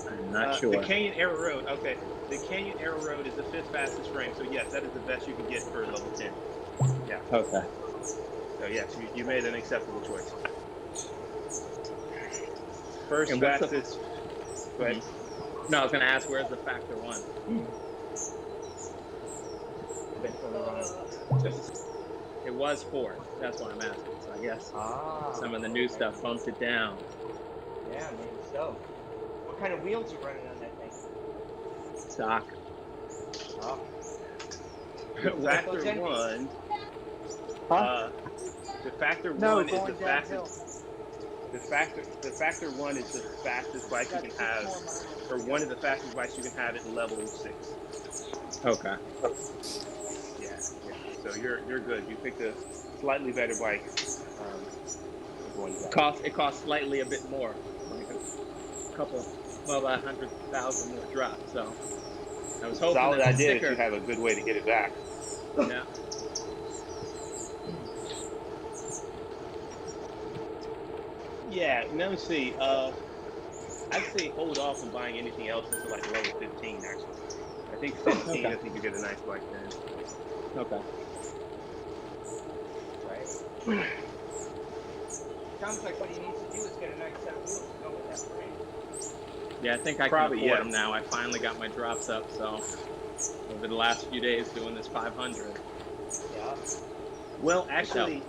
I'm not sure. The Canyon Arrow Road. Okay. The Canyon Arrow Road is the 5th fastest frame. So yes, that is the best you can get for level 10. Yeah. Okay. So yes, you made an acceptable choice. First And what's fastest. Go ahead. No, I was going to ask, where's the Factor 1? It was 4. That's why I'm asking. So I guess some of the new stuff bumped it down. Yeah, maybe so. What kind of wheels you running on that thing? Stock. Oh. The Factor 1. The Factor 1 is the fastest. The Factor 1 is the fastest bike you can have, or one of the fastest bikes you can have at level 6. Okay. Yeah. So you're good. You picked a slightly better bike. It costs slightly a bit more, like a couple, well, about 100,000 more drop. So I was hoping Solid that the idea if sticker, you have a good way to get it back. Yeah. Yeah, let me see. I'd say hold off on buying anything else until like level 15, actually. I think 15, Okay. I think you get a nice bike then. Okay. Right. Sounds like what he needs to do is get a nice set of wheels to go with that frame. Yeah, I think I Probably, can afford yeah. them now. I finally got my drops up, so over the last few days doing this 500. Yeah. Well, actually,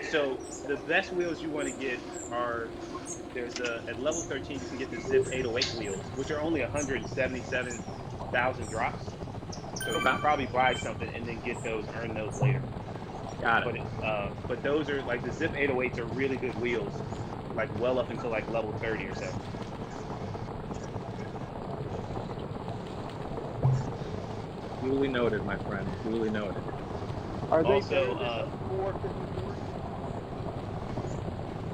so the best wheels you want to get are, at level 13, you can get the Zip 808 wheels, which are only 177,000 drops. So you can probably buy something and then get those, earn those later. Got it. But those are like the Zip 808s are really good wheels, like well up until like level 30 or so. Duly noted, my friend. Duly noted. Are they Also, better than the 454s?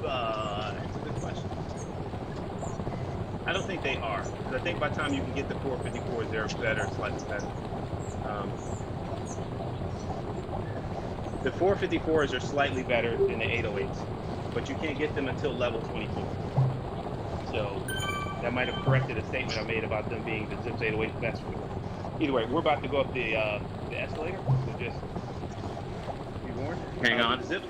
That's a good question. I don't think they are, because I think by the time you can get the 454s, they're better, slightly better. The 454s are slightly better than the 808s, but you can't get them until level 24. So that might have corrected a statement I made about them being the Zips 808's best wheel. Either way, we're about to go up the escalator, so just be warned. Hang on. Zip.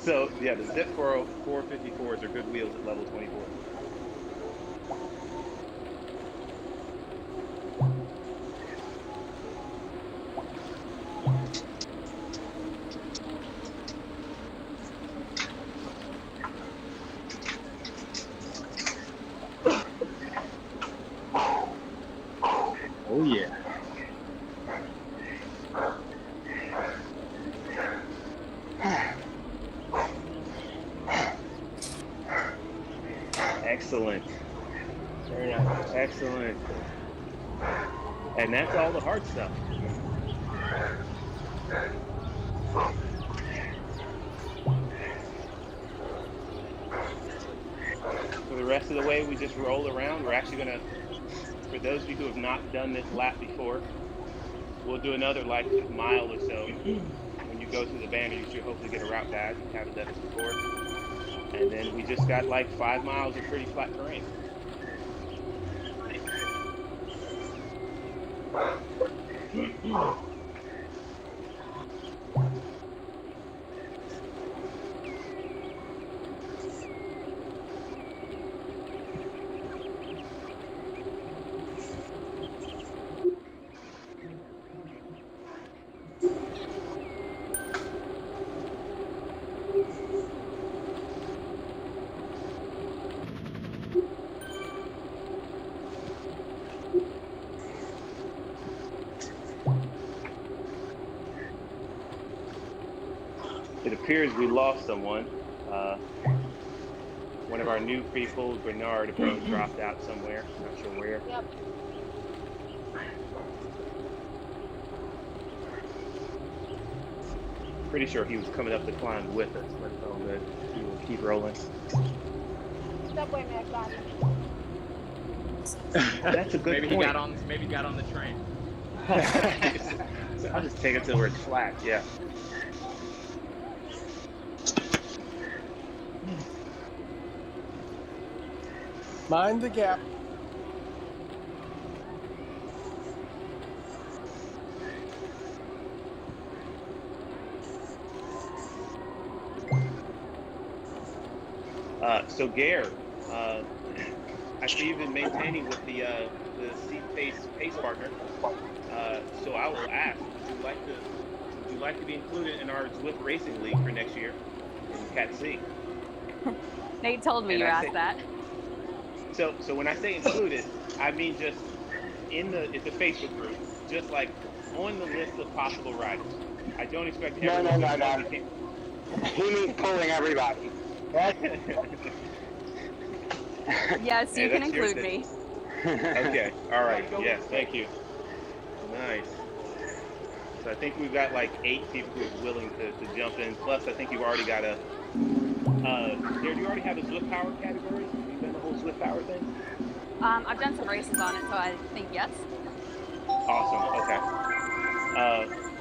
So yeah, the Zip 454s are good wheels at level 24. Oh yeah. Excellent. Very nice. Excellent. And that's all the hard stuff. For the rest of the way, we just roll around. We're actually gonna, for those of you who have not done this lap before, we'll do another like mile or so. When you go through the banner, you should hopefully get a route guide. You haven't done this before. And then we just got like 5 miles of pretty flat terrain. It appears we lost someone. One of our new people, Bernard, dropped out somewhere. Not sure where. Yep. Pretty sure he was coming up the climb with us, but it's all good. We will keep rolling. Subway man got me. That's a good Maybe point. Maybe he got on the train. I'll just take it to where it's flat. Yeah. Mind the gap. So Gare, I see you've been maintaining with the seat pace partner. So I will ask, would you like to be included in our Zwift Racing League for next year in Cat C? Nate told me And you I asked say- that. So when I say included, I mean just it's a Facebook group, just like on the list of possible riders. I don't expect everyone. No. He means pulling everybody. Yes, you Hey, can that's your include me. Okay. All right. Yes. Thank you. Nice. So I think we've got like 8 people who are willing to jump in. Plus, I think you've already got a. Do you already have a Zwift Power category? Have you done the whole Zwift Power thing? I've done some races on it, so I think yes. Awesome. Okay.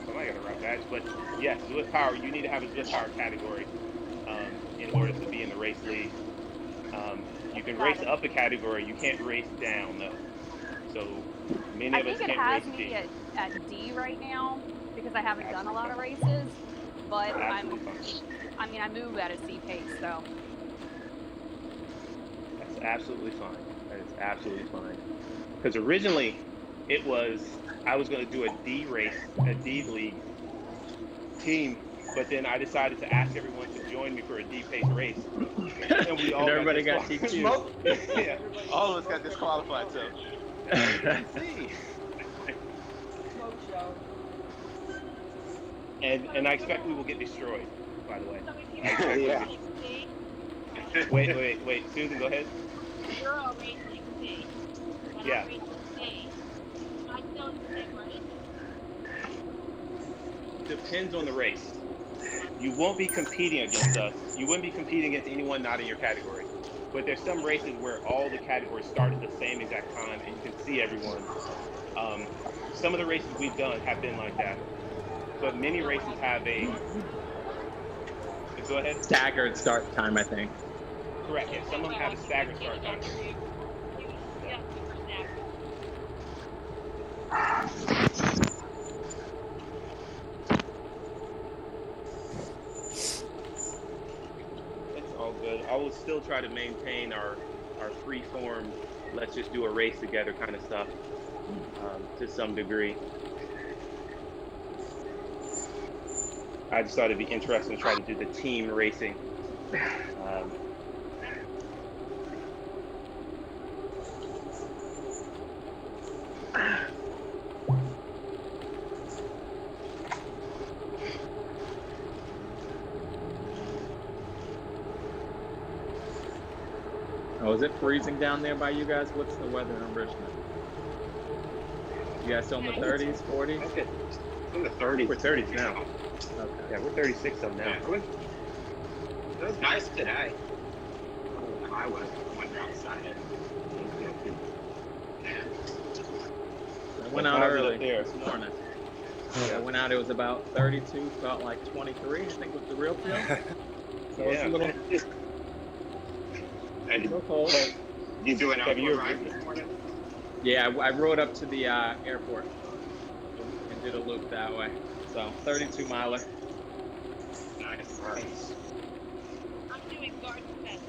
So I'm I got a route badge. But yes, Zwift Power, you need to have a Zwift Power category in order to be in the race league. You can race up a category. You can't race down, though. So many of us I think it can't has race me D. at D right now because I haven't done a lot of races, but I move at a C pace, so. That's absolutely fine. That is absolutely fine. Because originally, I was going to do a D race, a D league team, but then I decided to ask everyone to join me for a D pace race, and we all everybody got DQ. Yeah, all of us got disqualified. So see. Smoke show. And I expect we will get destroyed. By the way. Yeah. Wait. Susan, go ahead. You're all racing C. Yeah. I'm racing C. Am I still in the same race? Depends on the race. You won't be competing against us. You wouldn't be competing against anyone not in your category. But there's some races where all the categories start at the same exact time and you can see everyone. Some of the races we've done have been like that. But many races have a... Go ahead. Staggered start time, I think. Correct, yeah. Some of them have a staggered start time. It's all good. I will still try to maintain our free form, let's just do a race together kind of stuff to some degree. I just thought it'd be interesting to try to do the team racing. Oh, is it freezing down there by you guys? What's the weather in Richmond? You guys still in the 30s, 40s? Okay. In the 30s. We're 30s now. Okay. Yeah, we're 36 of them now. Yeah, it was nice today. I went outside. I went out early there this morning. I went out, it was about 32, felt like 23, I think was the real feel. So it's a little cold. You do an outdoor ride this morning? Yeah, I rode up to the airport and did a loop that way. So 32 miler. Nice. I'm doing Garden Fest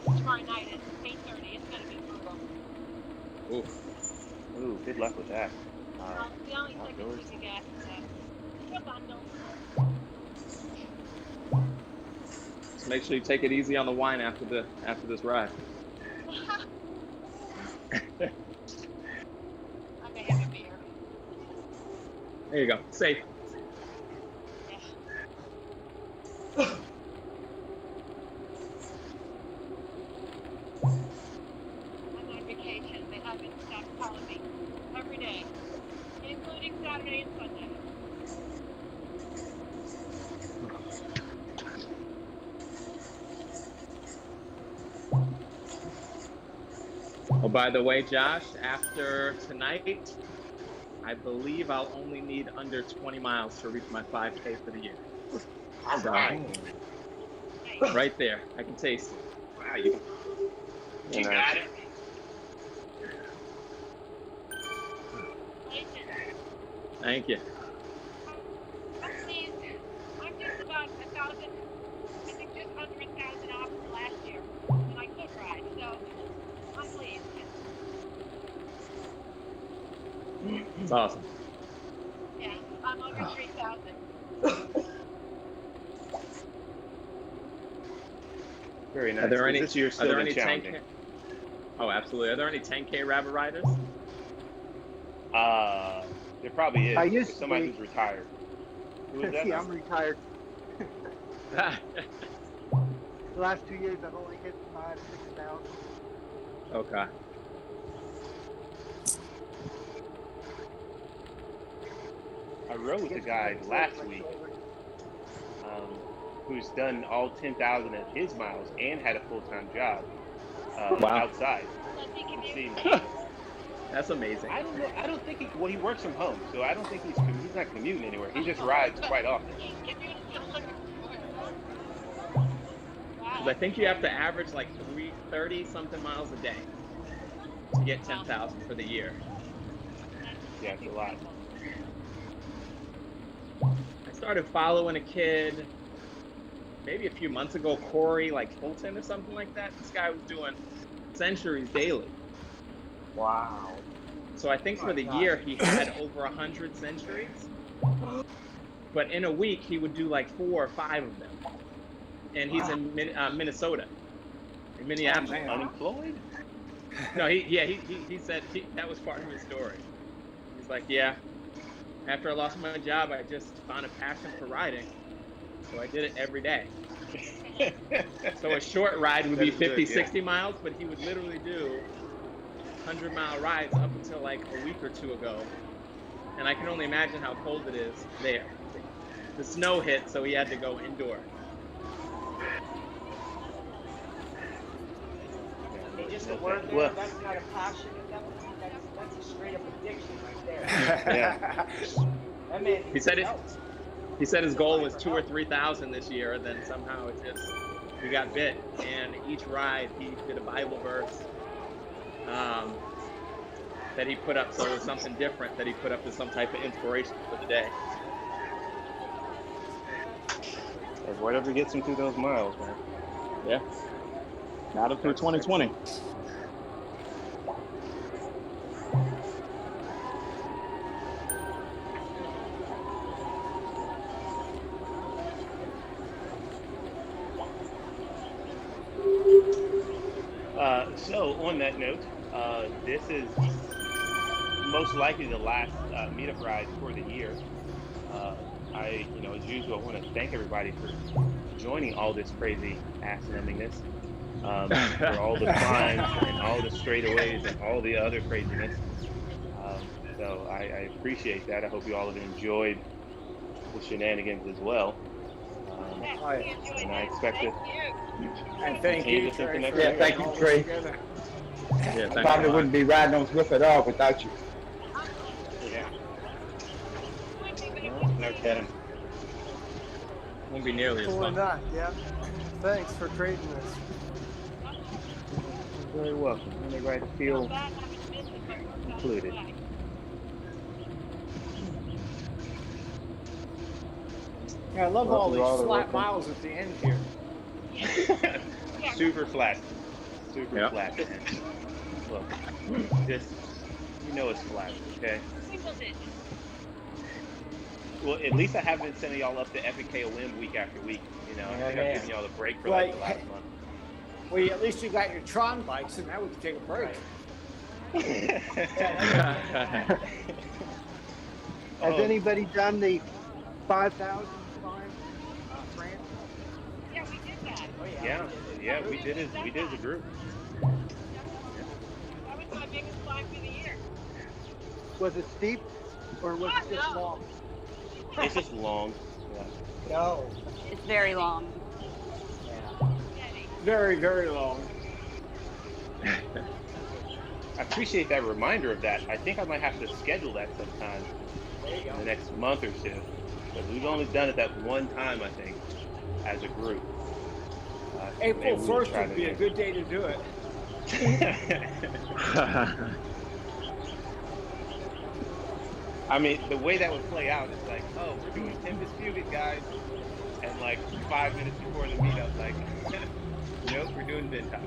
tomorrow night at 8:30. It's going to be brutal. Ooh, good luck with that. The only thing that you can get is a bundle. Just make sure you take it easy on the wine after this ride. I may have a beer. There you go. Safe. I'm on vacation. They haven't stopped calling me every day, including Saturday and Sunday. Oh, by the way, Josh, after tonight, I believe I'll only need under 20 miles to reach my 5K for the year. So, right there, I can taste it. Wow, you got it. Thank you. I'm pleased. I'm just about 1,000, I think just under 1,000 off from last year, and I could ride, so I'm pleased. It's awesome. Yeah, I'm under 3,000. Very nice. Are there any? This year's Are there still any been 10K? challenging. Oh, absolutely. Are there any 10K RABA riders? There probably is. I used to Somebody be. who's retired. Who is that? Yeah, I'm retired. The last 2 years, I've only hit 5,000 to 6,000. Okay. I rode with a guy last week who's done all 10,000 of his miles and had a full-time job Wow. outside. He seemed That's amazing. I don't know. I don't think he. Well, he works from home, so I don't think he's not commuting anywhere. He just rides quite often. Because I think you have to average like 30 something miles a day to get 10,000 for the year. Yeah, it's a lot. I started following a kid maybe a few months ago, Corey, like Fulton or something like that. This guy was doing centuries daily. Wow. So I think for the year he had over 100 centuries. But in a week he would do like 4 or 5 of them. And he's in Minnesota, in Minneapolis. Unemployed? No, he said that was part of his story. He's like, yeah, after I lost my job, I just found a passion for riding. So I did it every day. So a short ride would be 50, 60 miles, but he would literally do 100-mile rides up until like a week or 2 ago. And I can only imagine how cold it is there. The snow hit, so he had to go indoor. Hey, just a word there, that's not a passion, that's a straight up addiction right there. Yeah. That man, He said his goal was 2,000 or 3,000 this year, and then somehow he got bit. And each ride, he did a Bible verse that he put up, so it was something different that he put up as some type of inspiration for the day. Whatever gets him through those miles, man. Yeah. Got it through 2020. So on that note, this is most likely the last meetup ride for the year. As usual, I want to thank everybody for joining all this crazy ass-numbingness, for all the climbs and all the straightaways and all the other craziness. So I appreciate that. I hope you all have enjoyed the shenanigans as well. And I expect to thank you, Trey. Yeah, thank you, Trey. Yeah, I probably wouldn't be riding on Swift at all without you. Yeah. No kidding. Won't be nearly as Cool or fun. not, yeah. Thanks for creating this. You're very welcome. Everybody to feel included. Yeah, I love all these flat miles at the end here. Super flat. Super flat, man. Look, just, it's flat, okay? Well, at least I haven't been sending y'all up to Epic KOM week after week. I think I've given y'all a break for like the last month. Well, at least you got your Tron bikes, and now we can take a break. Has anybody done the 5,000 climb, France? Yeah, we did that. Yeah, we did as a group. That was my biggest climb for the year. Was it steep or was it just long? It's just long. Yeah. No. It's very long. Very, very long. I appreciate that reminder of that. I think I might have to schedule that sometime in the next month or two. Because we've only done it that one time, I think, as a group. April 1st would be a good day to do it. I mean, the way that would play out is like, oh, we're doing Tempest Fugit, guys. And like 5 minutes before the meetup, like, nope, we're doing Meetup.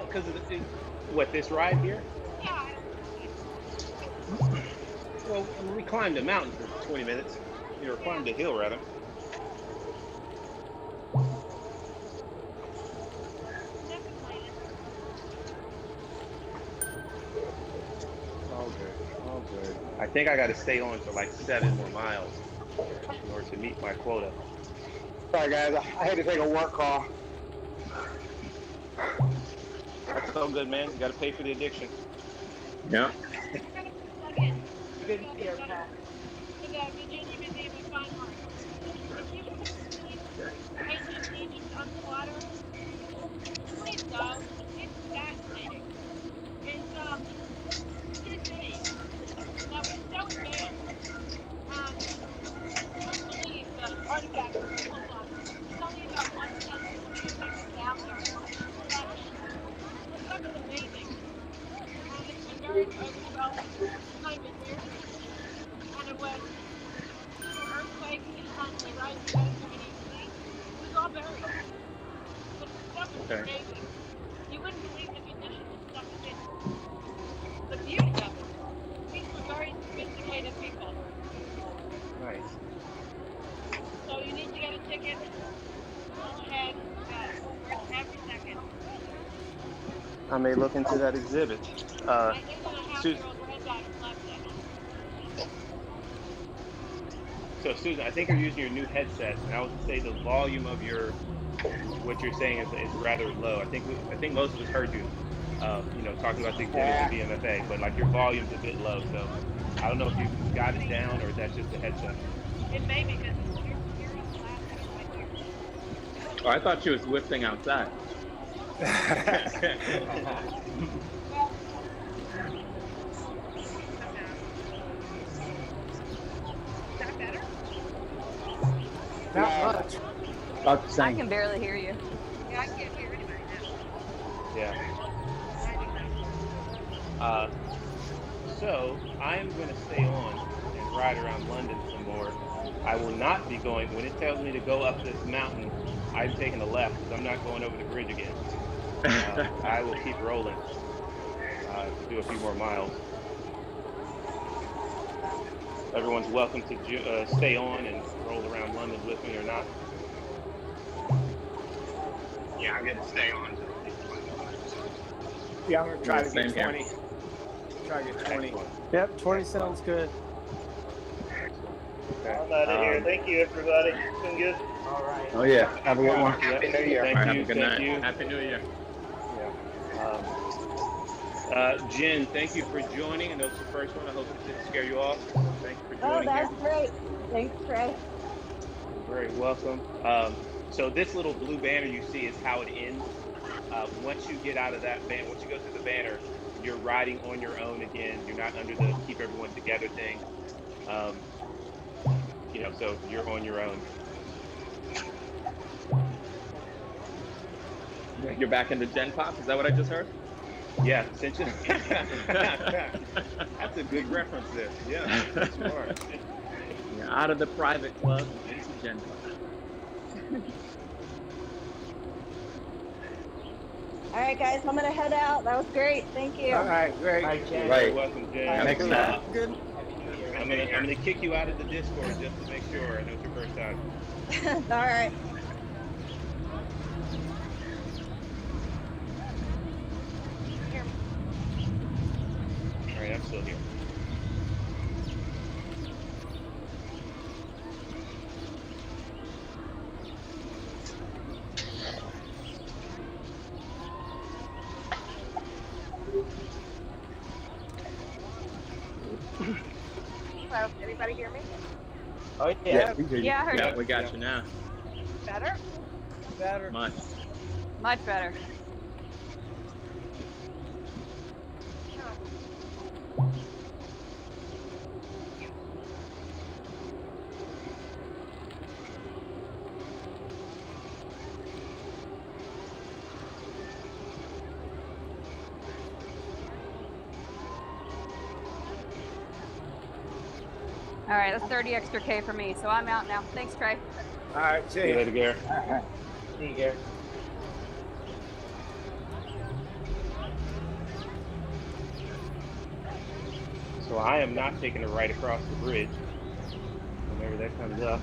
Because what, this ride here? Yeah. Well, we climbed a mountain for 20 minutes. Climbed a hill, rather. All good. I think I got to stay on for like 7 more miles in order to meet my quota. Sorry, guys. I had to take a work call. That's so good, man. You got to pay for the addiction. Yeah. Plug in Good beer, Pat. to the Virginia Museum of Fine Art. If you haven't seen ancient Egypt underwater, please go. It's fascinating. It's in a city that was so advanced, and you wouldn't believe the artifacts that they pulled up. It's only about 1/10 of the museum that's down there, but the stuff is amazing, and it's been very overdeveloped because it's kind of been near Houston, and it was through earthquakes and the rise of the Mediterranean Sea. It was all buried, but the stuff is Okay. amazing. You wouldn't believe the condition this stuff is in. The beauty of it. These were very sophisticated people. Nice. So you need to get a ticket. Go ahead. Worth every second. I may look into that exhibit. I think my Susan, house-year-old granddaughter left it. so Susan, I think you're using your new headset, and I would say the volume of what you're saying is rather low. I think most of us heard you, talking about the exhibit at BMFA, but like your volume's a bit low. So I don't know if you got it down or if that's just the headset. It may be because you're on the last one right there. Oh, I thought she was whiffing outside. Not much. About the I same. can barely hear you. Yeah, I can't hear anybody now. Yeah. So I'm going to stay on and ride around London some more. I will not be going, when it tells me to go up this mountain, I'm taking a left because I'm not going over the bridge again. I will keep rolling to do a few more miles. Everyone's welcome to stay on and roll around London with me or not. Yeah, I'm gonna stay on. Yeah, I'm gonna try to Same get here. 20. Try to get 20. Yep, 20 sounds good. Okay. I'm out of here. Thank you, everybody. It's been good. All right. Oh yeah. Have a good one. Happy New Year. Thank All right, you. have a good Thank night. you. Happy New Year. Jen, thank you for joining. I know it's the first one. I hope it didn't scare you off. Thank you for Oh, joining that's here. great. Thanks, Trey. You're very welcome. So this little blue banner you see is how it ends. Once you get out of that banner, once you go through the banner, you're riding on your own again. You're not under the keep everyone together thing. So you're on your own. You're back into Gen Pop? Is that what I just heard? Yeah, essentially. That's a good reference there. Yeah, that's smart. You're out of the private club and into Gen Pop. All right, guys, I'm gonna head out. That was great. Thank you. All right, great. Bye, Jen. Right. You're welcome, Jen. Next time. Good. I'm gonna kick you out of the Discord just to make sure. I know it's your first time. All right. All right, I'm still here. Hello, anybody hear me? Oh, Yeah, we hear you. Yeah, I heard Yeah, you. we got you now. Better? Better. Much. Much better. All right, that's 30 extra K for me, so I'm out now. Thanks, Trey. All right, see See you you. later, Gary. See you, Gary. So I am not taking a right across the bridge. Whenever that comes up.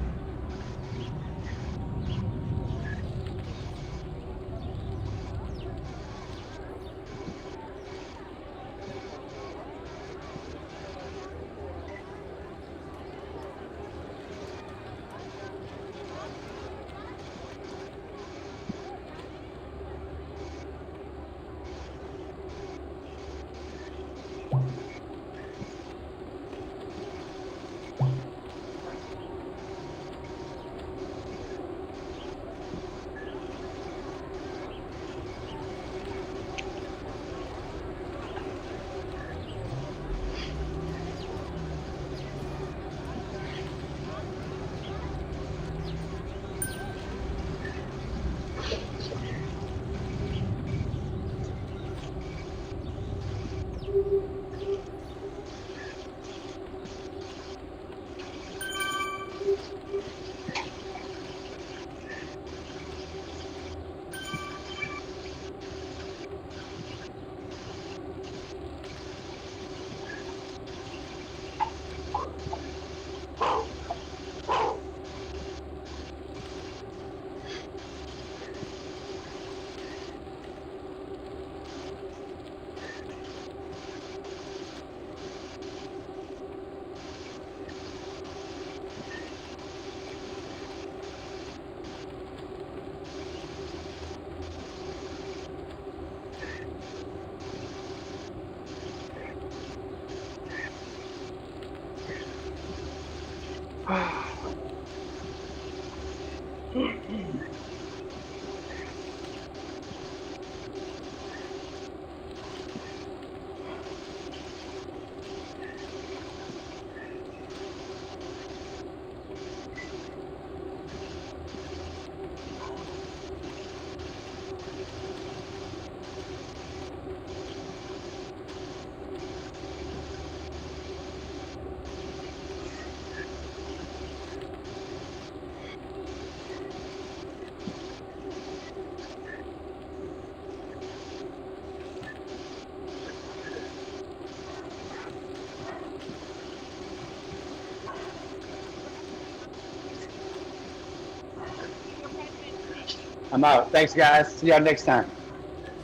I'm out. Thanks, guys. See y'all next time.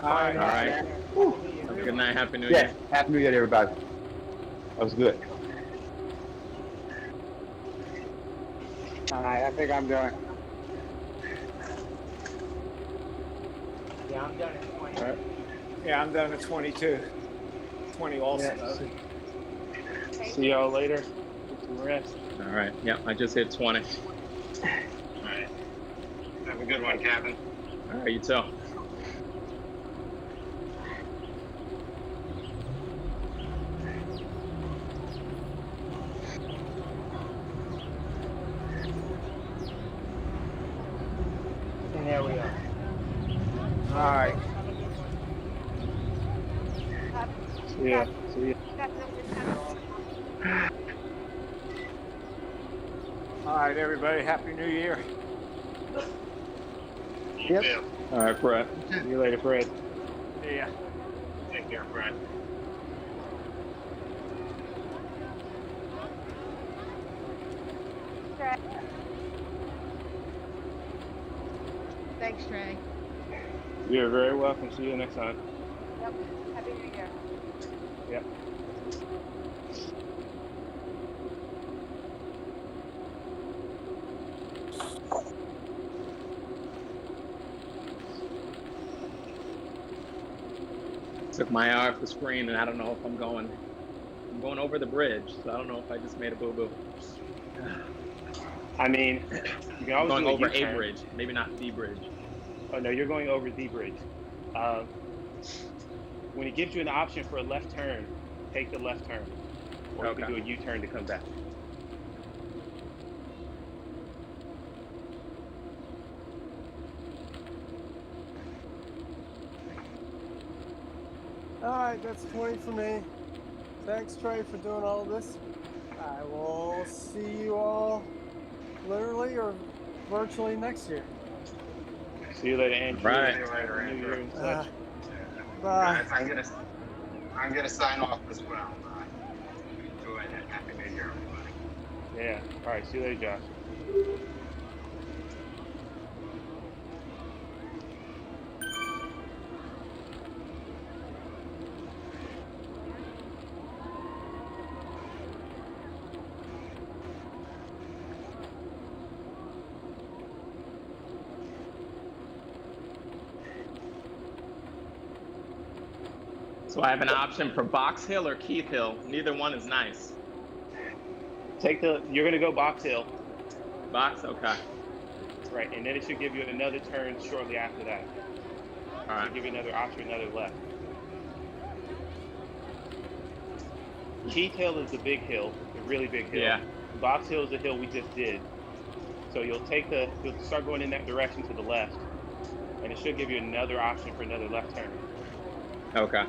All right. All right. Happy New Year. Have a good night. Happy New Yeah. Year. Happy New Year, to everybody. That was good. All right, I think I'm done. Yeah, I'm done at 20. All right. Yeah, I'm done at 22. 20 also. Yeah. See y'all later. Get some rest. All right. Yeah, I just hit 20. All right. Have a good one, Captain. All right, you too. And there we are. All right. See ya. See ya. All right, everybody. Happy New Year. Yep. All right, Fred. See you later, Fred. Yeah. Take care, Brad. Thanks, Trey. You're very welcome. See you next time. Yep. Happy New Year. Yep. Took my eye off the screen, and I don't know if I'm going over the bridge, so I don't know if I just made a boo-boo. I mean, you can always Going do over a U-turn. bridge, maybe not the bridge. Oh no, you're going over the bridge. When it gives you an option for a left turn, take the left turn, or you can do a U-turn to come back. All right, that's 20 for me. Thanks, Trey, for doing all of this. I will see you all literally or virtually next year. See you later, Andrew. Right. See you later, New Year and Uh, such. bye. Guys, I'm gonna sign off as well. Enjoy it. Happy New Year, everybody. Yeah. All right. See you later, Josh. So I have an option for Box Hill or Keith Hill. Neither one is nice. You're gonna go Box Hill. Box, okay. Right, and then it should give you another turn shortly after that. All right. It'll give you another option, another left. Keith Hill is the big hill, the really big hill. Yeah. Box Hill is the hill we just did. So you'll start going in that direction to the left, and it should give you another option for another left turn. Okay.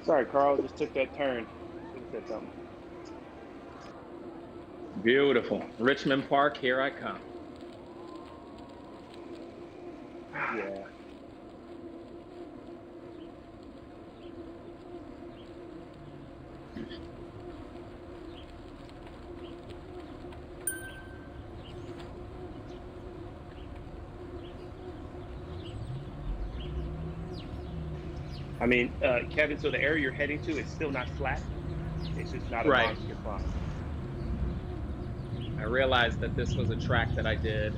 Sorry, Carl, just took that turn. He said something. Beautiful. Richmond Park, here I come. Yeah. I mean, Kevin, so the area you're heading to is still not flat. It's just not a Right. monster climb. I realized that this was a track that I did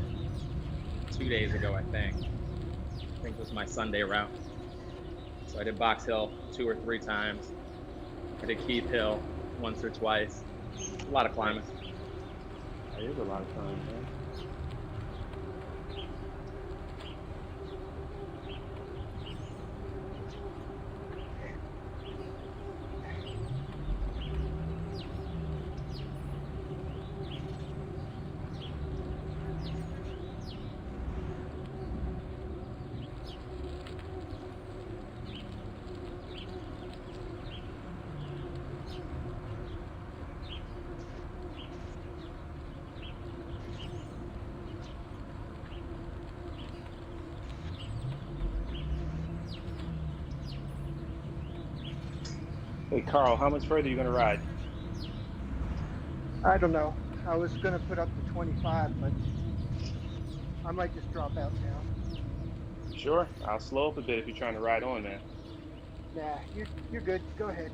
2 days ago, I think. I think it was my Sunday route. So I did Box Hill 2 or 3 times. I did Keith Hill once or twice. A lot of climbing. It is a lot of climbing, man. Hey, Carl, how much further are you going to ride? I don't know. I was gonna put up to 25, but I might just drop out now. Sure. I'll slow up a bit if you're trying to ride on, man. Nah, you're good. Go ahead.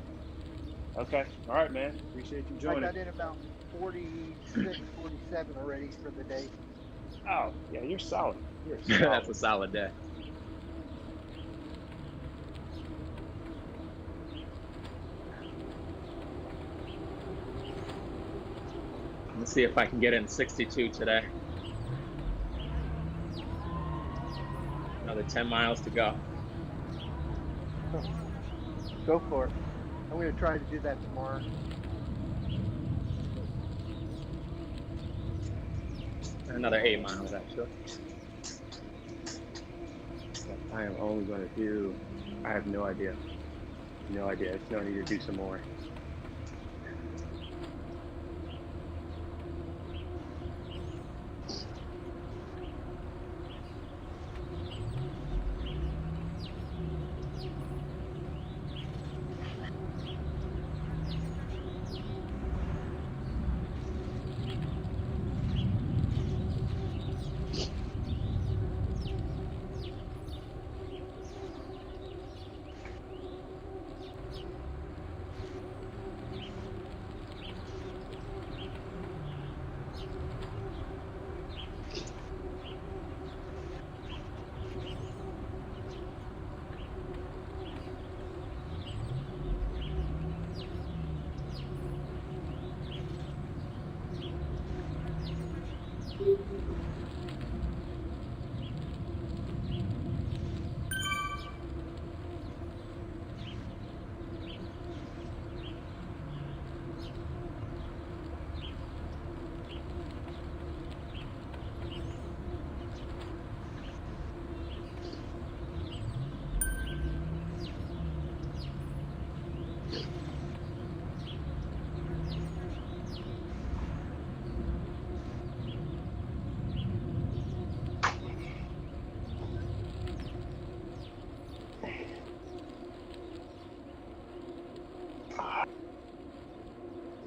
Okay. All right, man. Appreciate you I joining. got in about 46, 47 already for the day. Oh, yeah, you're solid. You're solid. That's a solid day. Let's see if I can get in 62 today. Another 10 miles to go. Go for it. I'm going to try to do that tomorrow. Another 8 miles, actually. I am only going to do, I have no idea. No idea. I still need to do some more.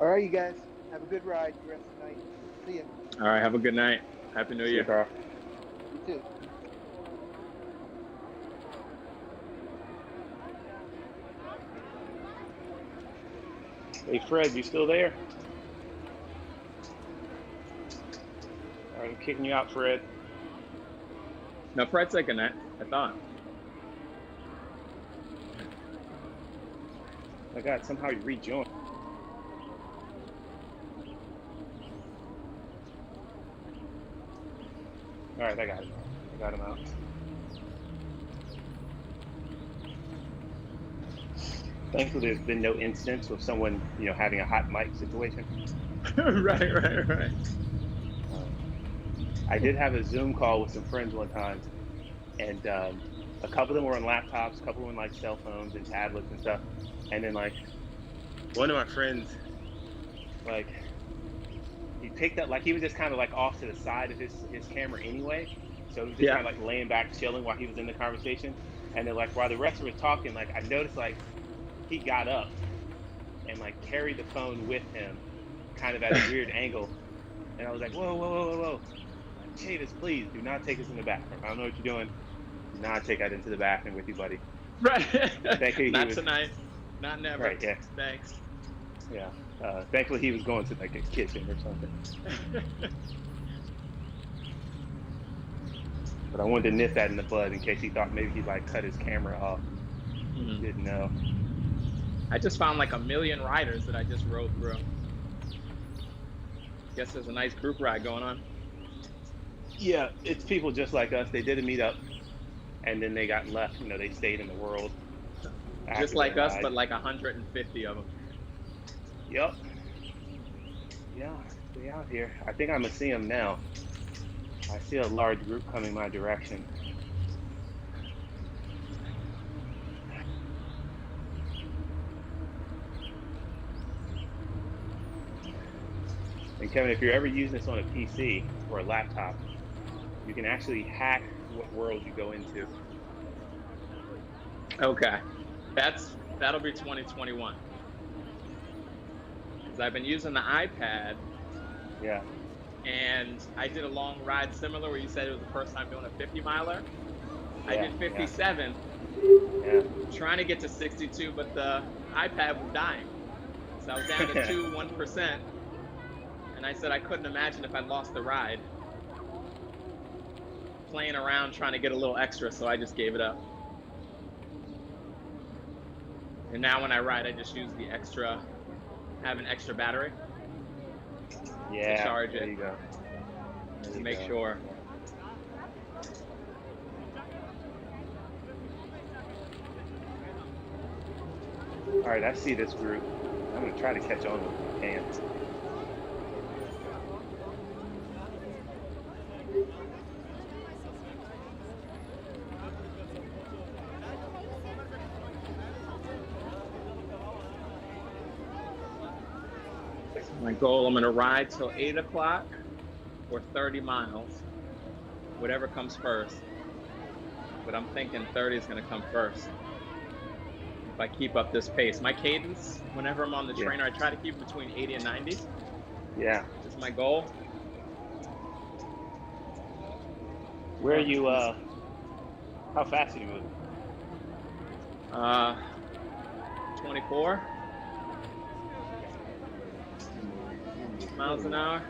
All right, you guys. Have a good ride the rest of the night. See ya. All right, have a good night. Happy New Year. Carl. You too. Hey, Fred, you still there? All right, I'm kicking you out, Fred. No, Fred's taking that, I thought. My God, somehow you rejoined. All right, I got him. I got him out. Thankfully, there's been no incidents of someone, having a hot mic situation. Right. I did have a Zoom call with some friends one time, and a couple of them were on laptops, a couple of them on cell phones and tablets and stuff. And then one of my friends, he picked up, he was just kind of off to the side of his camera anyway. So he was just kind of laying back, chilling while he was in the conversation. And then while the rest were talking, I noticed he got up and carried the phone with him, kind of at a weird angle. And I was like, whoa. Chavis, please do not take us in the bathroom. I don't know what you're doing. Do not take that into the bathroom with you, buddy. Right. Not tonight. Not never. Right, yeah. Thanks. Yeah. Thankfully, he was going to a kitchen or something. But I wanted to nip that in the bud in case he thought maybe he'd cut his camera off. Mm-hmm. Didn't know. I just found 1 million riders that I just rode through. Guess there's a nice group ride going on. Yeah, it's people just like us. They did a meetup, and then they got left. They stayed in the world. Just like us, but 150 of them. Yep. Yeah, they out here. I think I'm gonna see them now. I see a large group coming my direction. And Kevin, if you're ever using this on a PC or a laptop, you can actually hack what world you go into. Okay. That'll be 2021. is I've been using the iPad. Yeah. And I did a long ride similar where you said it was the first time doing a 50 miler. I did 57, trying to get to 62, but the iPad was dying. So I was down to 1%. And I said I couldn't imagine if I lost the ride. Playing around trying to get a little extra, so I just gave it up. And now when I ride, I just use the extra, have an extra battery. Yeah, to charge there it. you go. To make sure. All right, I see this group. I'm gonna try to catch on with my hands. My goal, I'm gonna ride till 8 o'clock or 30 miles, whatever comes first. But I'm thinking 30 is gonna come first. If I keep up this pace. My cadence, whenever I'm on the trainer, I try to keep between 80 and 90. Yeah. That's my goal. Where are you, how fast are you moving? 24 miles an hour.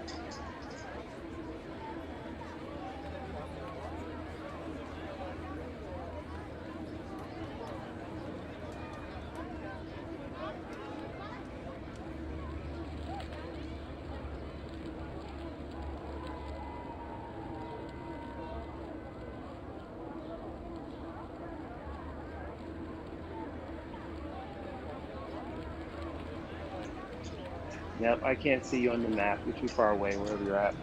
Yep, I can't see you on the map. You're too far away, wherever you're at.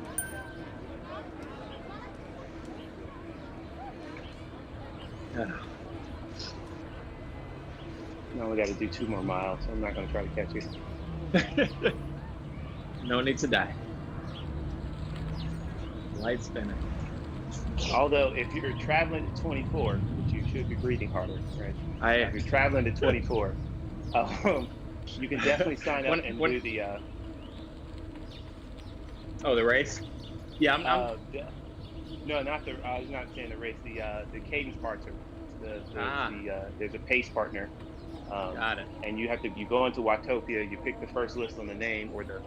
No, we got to do 2 more miles. So I'm not going to try to catch you. No need to die. Light spinning. Although, if you're traveling to 24, which you should be breathing harder, right? If you're traveling to 24, you can definitely sign up and do the. Oh, the race? Yeah, I'm. No, not the. I was not saying the race. The cadence partner. There's a pace partner. Got it. And you go into Watopia. You pick the first list on the name or the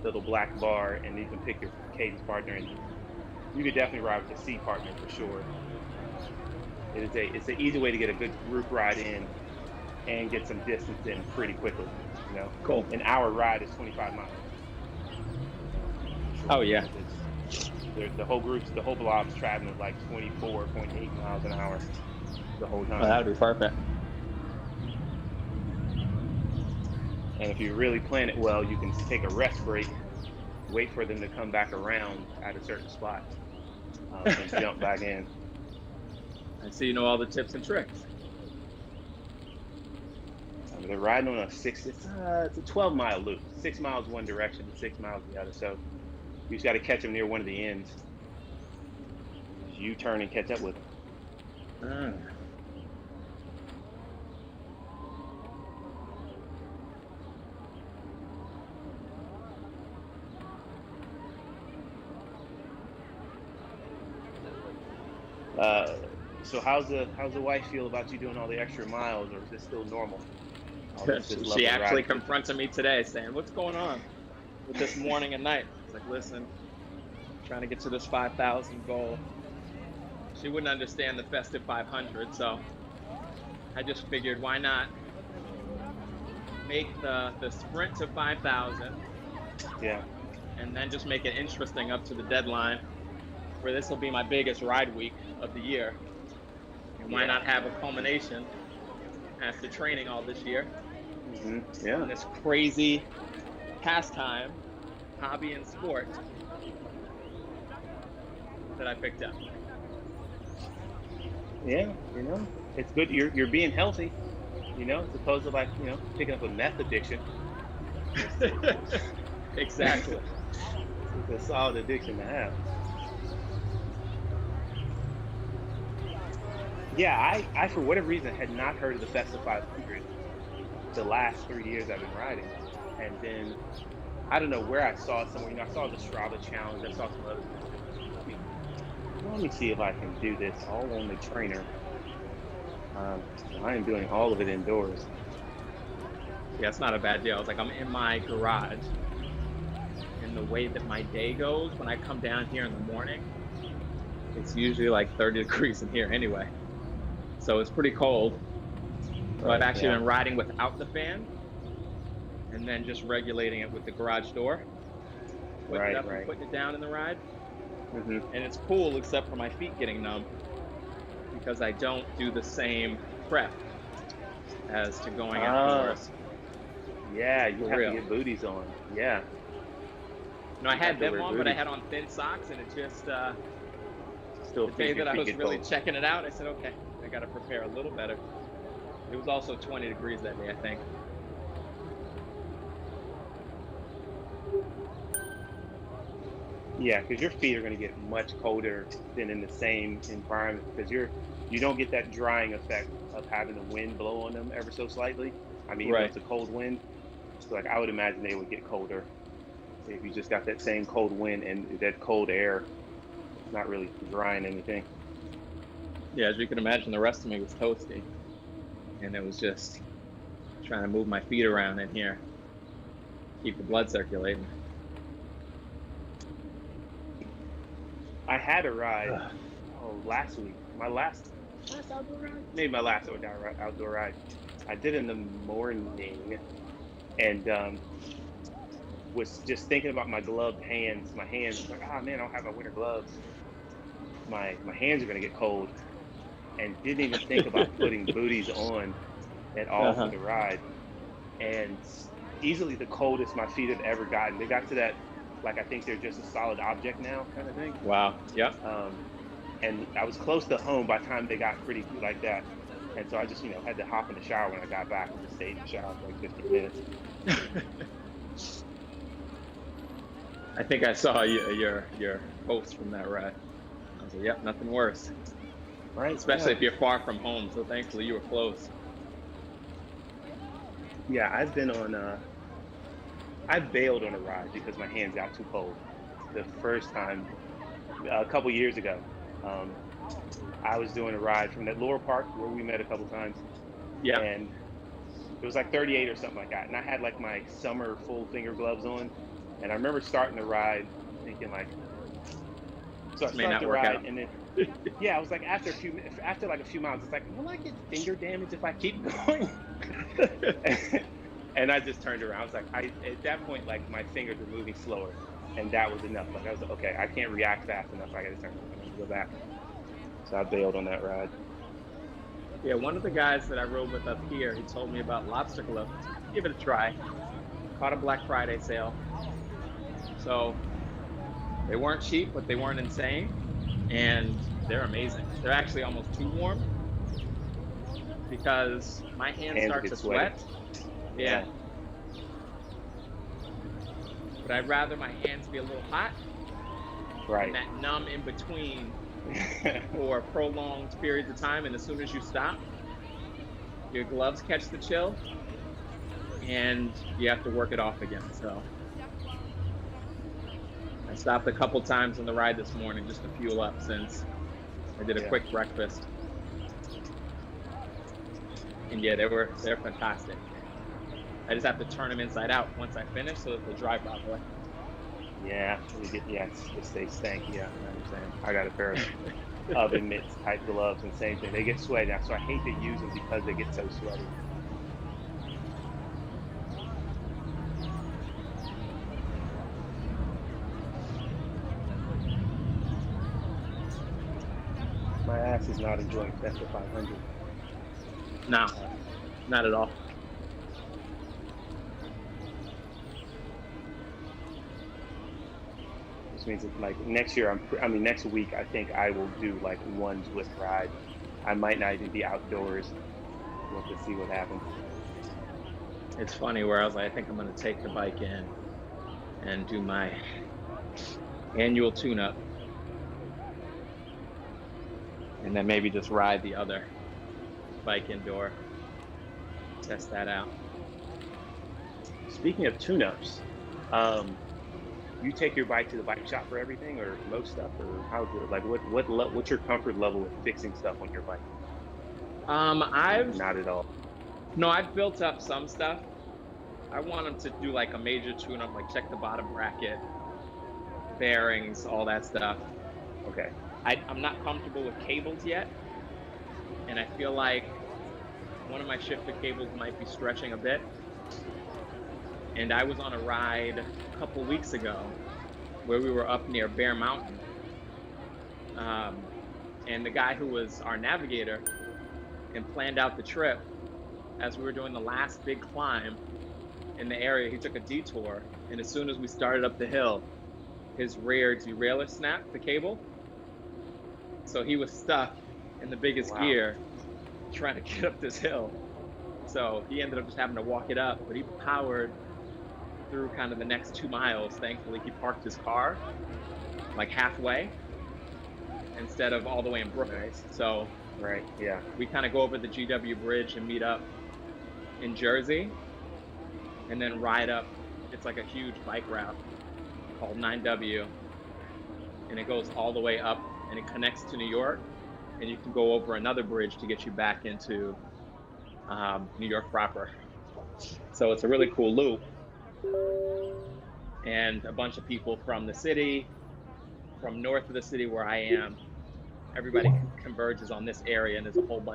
little black bar, and you can pick your cadence partner, and you could definitely ride with the C partner for sure. It's an easy way to get a good group ride in and get some distance in pretty quickly. You know, cool. An hour ride is 25 miles. Oh yeah. The whole blob's traveling at like 24.8 miles an hour the whole time. Oh, that would be perfect. And if you really plan it well, you can take a rest break, wait for them to come back around at a certain spot, and jump back in. I see you know all the tips and tricks. They're riding on it's a 12-mile loop. 6 miles one direction, 6 miles the other. So you just got to catch them near one of the ends. You turn and catch up with them. So how's the wife feel about you doing all the extra miles, or is it still normal? She actually confronted me today saying, what's going on with this morning and night? It's like, listen, I'm trying to get to this 5,000 goal. She wouldn't understand the festive 500, so I just figured why not make the sprint to 5,000. Yeah. And then just make it interesting up to the deadline, where this will be my biggest ride week of the year. And why not have a culmination after training all this year? Mm-hmm. Yeah. And this crazy pastime, hobby and sport that I picked up. Yeah, you know, it's good. You're being healthy, you know, as opposed to like, you know, picking up a meth addiction. Exactly. It's a solid addiction to have. Yeah, I for whatever reason had not heard of the Festive 500 the last 3 years I've been riding, And then I don't know where I saw it somewhere. You know, I saw the RABA challenge. I saw some other things. Let me see if I can do this all on the trainer. I am doing all of it indoors. Yeah, it's not a bad deal. It's like I'm in my garage, and the way that my day goes when I come down here in the morning, it's usually like 30 degrees in here anyway. So it's pretty cold. So I've actually been riding without the fan and then just regulating it with the garage door. Putting it up and putting it down in the ride. And it's cool except for my feet getting numb because I don't do the same prep as to going outdoors. Yeah, you have to get booties on. Yeah. No, I had them on, but I had on thin socks, and it just the day that I was really checking it out, I said, okay, I got to prepare a little better. It was also 20 degrees that day, I think. Yeah, because your feet are going to get much colder than in the same environment because you don't get that drying effect of having the wind blow on them ever so slightly. I mean, even if it's a cold wind, so like I would imagine they would get colder if you just got that same cold wind and that cold air. It's not really drying anything. Yeah, as you can imagine, the rest of me was toasty, and it was just trying to move my feet around in here, keep the blood circulating. I had a ride last week. My last outdoor ride? Maybe my last outdoor ride. I did it in the morning and was just thinking about my gloved hands. My hands, like, man, I don't have my winter gloves. My hands are going to get cold. And didn't even think about putting booties on at all for the ride. And easily the coldest my feet have ever gotten. They got to that, like, I think they're just a solid object now kind of thing. Wow. Yep. And I was close to home by the time they got pretty like that. And so I just, had to hop in the shower when I got back and just stayed in the shower for like 15 minutes. I think I saw your post from that ride. I was like, yep, nothing worse. Right. Especially if you're far from home. So thankfully you were close. Yeah, I've been on, I bailed on a ride because my hands got too cold. The first time, a couple years ago, I was doing a ride from that lower park where we met a couple times. Yeah. And it was like 38 or something like that. And I had like my summer full finger gloves on. And I remember starting the ride thinking like, so I started the ride and then, I was like, after like a few miles, it's like, will I get finger damage if I keep going? And I just turned around. I was like, at that point, like my fingers were moving slower, and that was enough. Like I was like, okay, I can't react fast enough. I got to turn around and go back. So I bailed on that ride. Yeah, one of the guys that I rode with up here, he told me about lobster gloves. Give it a try. Caught a Black Friday sale. So they weren't cheap, but they weren't insane, and they're amazing. They're actually almost too warm because my hands start to sweat. Yeah. But I'd rather my hands be a little hot. Right. And that numb in between for prolonged periods of time, and as soon as you stop, your gloves catch the chill and you have to work it off again. So I stopped a couple times on the ride this morning just to fuel up since I did a quick breakfast. And yeah, they're fantastic. I just have to turn them inside out once I finish so that they dry properly. Yeah, it stays stanky. Yeah, I understand. I got a pair of oven mitts type gloves, and same thing. They get sweaty, so I hate to use them because they get so sweaty. My ass is not enjoying Tesla 500. No, not at all. Which means that, like, next year, next week, I think I will do like one Zwift ride. I might not even be outdoors. We'll have to see what happens. It's funny where I was like, I think I'm going to take the bike in and do my annual tune-up. And then maybe just ride the other bike indoor. Test that out. Speaking of tune-ups, you take your bike to the bike shop for everything, or most stuff, or how's it? Like, what's your comfort level with fixing stuff on your bike? Not at all. No, I've built up some stuff. I want them to do like a major tune-up, like check the bottom bracket, bearings, all that stuff. Okay. I'm not comfortable with cables yet, and I feel like one of my shifter cables might be stretching a bit. And I was on a ride a couple weeks ago where we were up near Bear Mountain. And the guy who was our navigator and planned out the trip, as we were doing the last big climb in the area, he took a detour. And as soon as we started up the hill, his rear derailleur snapped the cable. So he was stuck in the biggest gear trying to get up this hill. So he ended up just having to walk it up, but he powered through kind of the next 2 miles. Thankfully, he parked his car like halfway instead of all the way in Brooklyn. So we kind of go over the GW bridge and meet up in Jersey and then ride up. It's like a huge bike route called 9W, and it goes all the way up and it connects to New York, and you can go over another bridge to get you back into New York proper. So it's a really cool loop. And a bunch of people from the city, from north of the city where I am, everybody converges on this area, and there's a whole bunch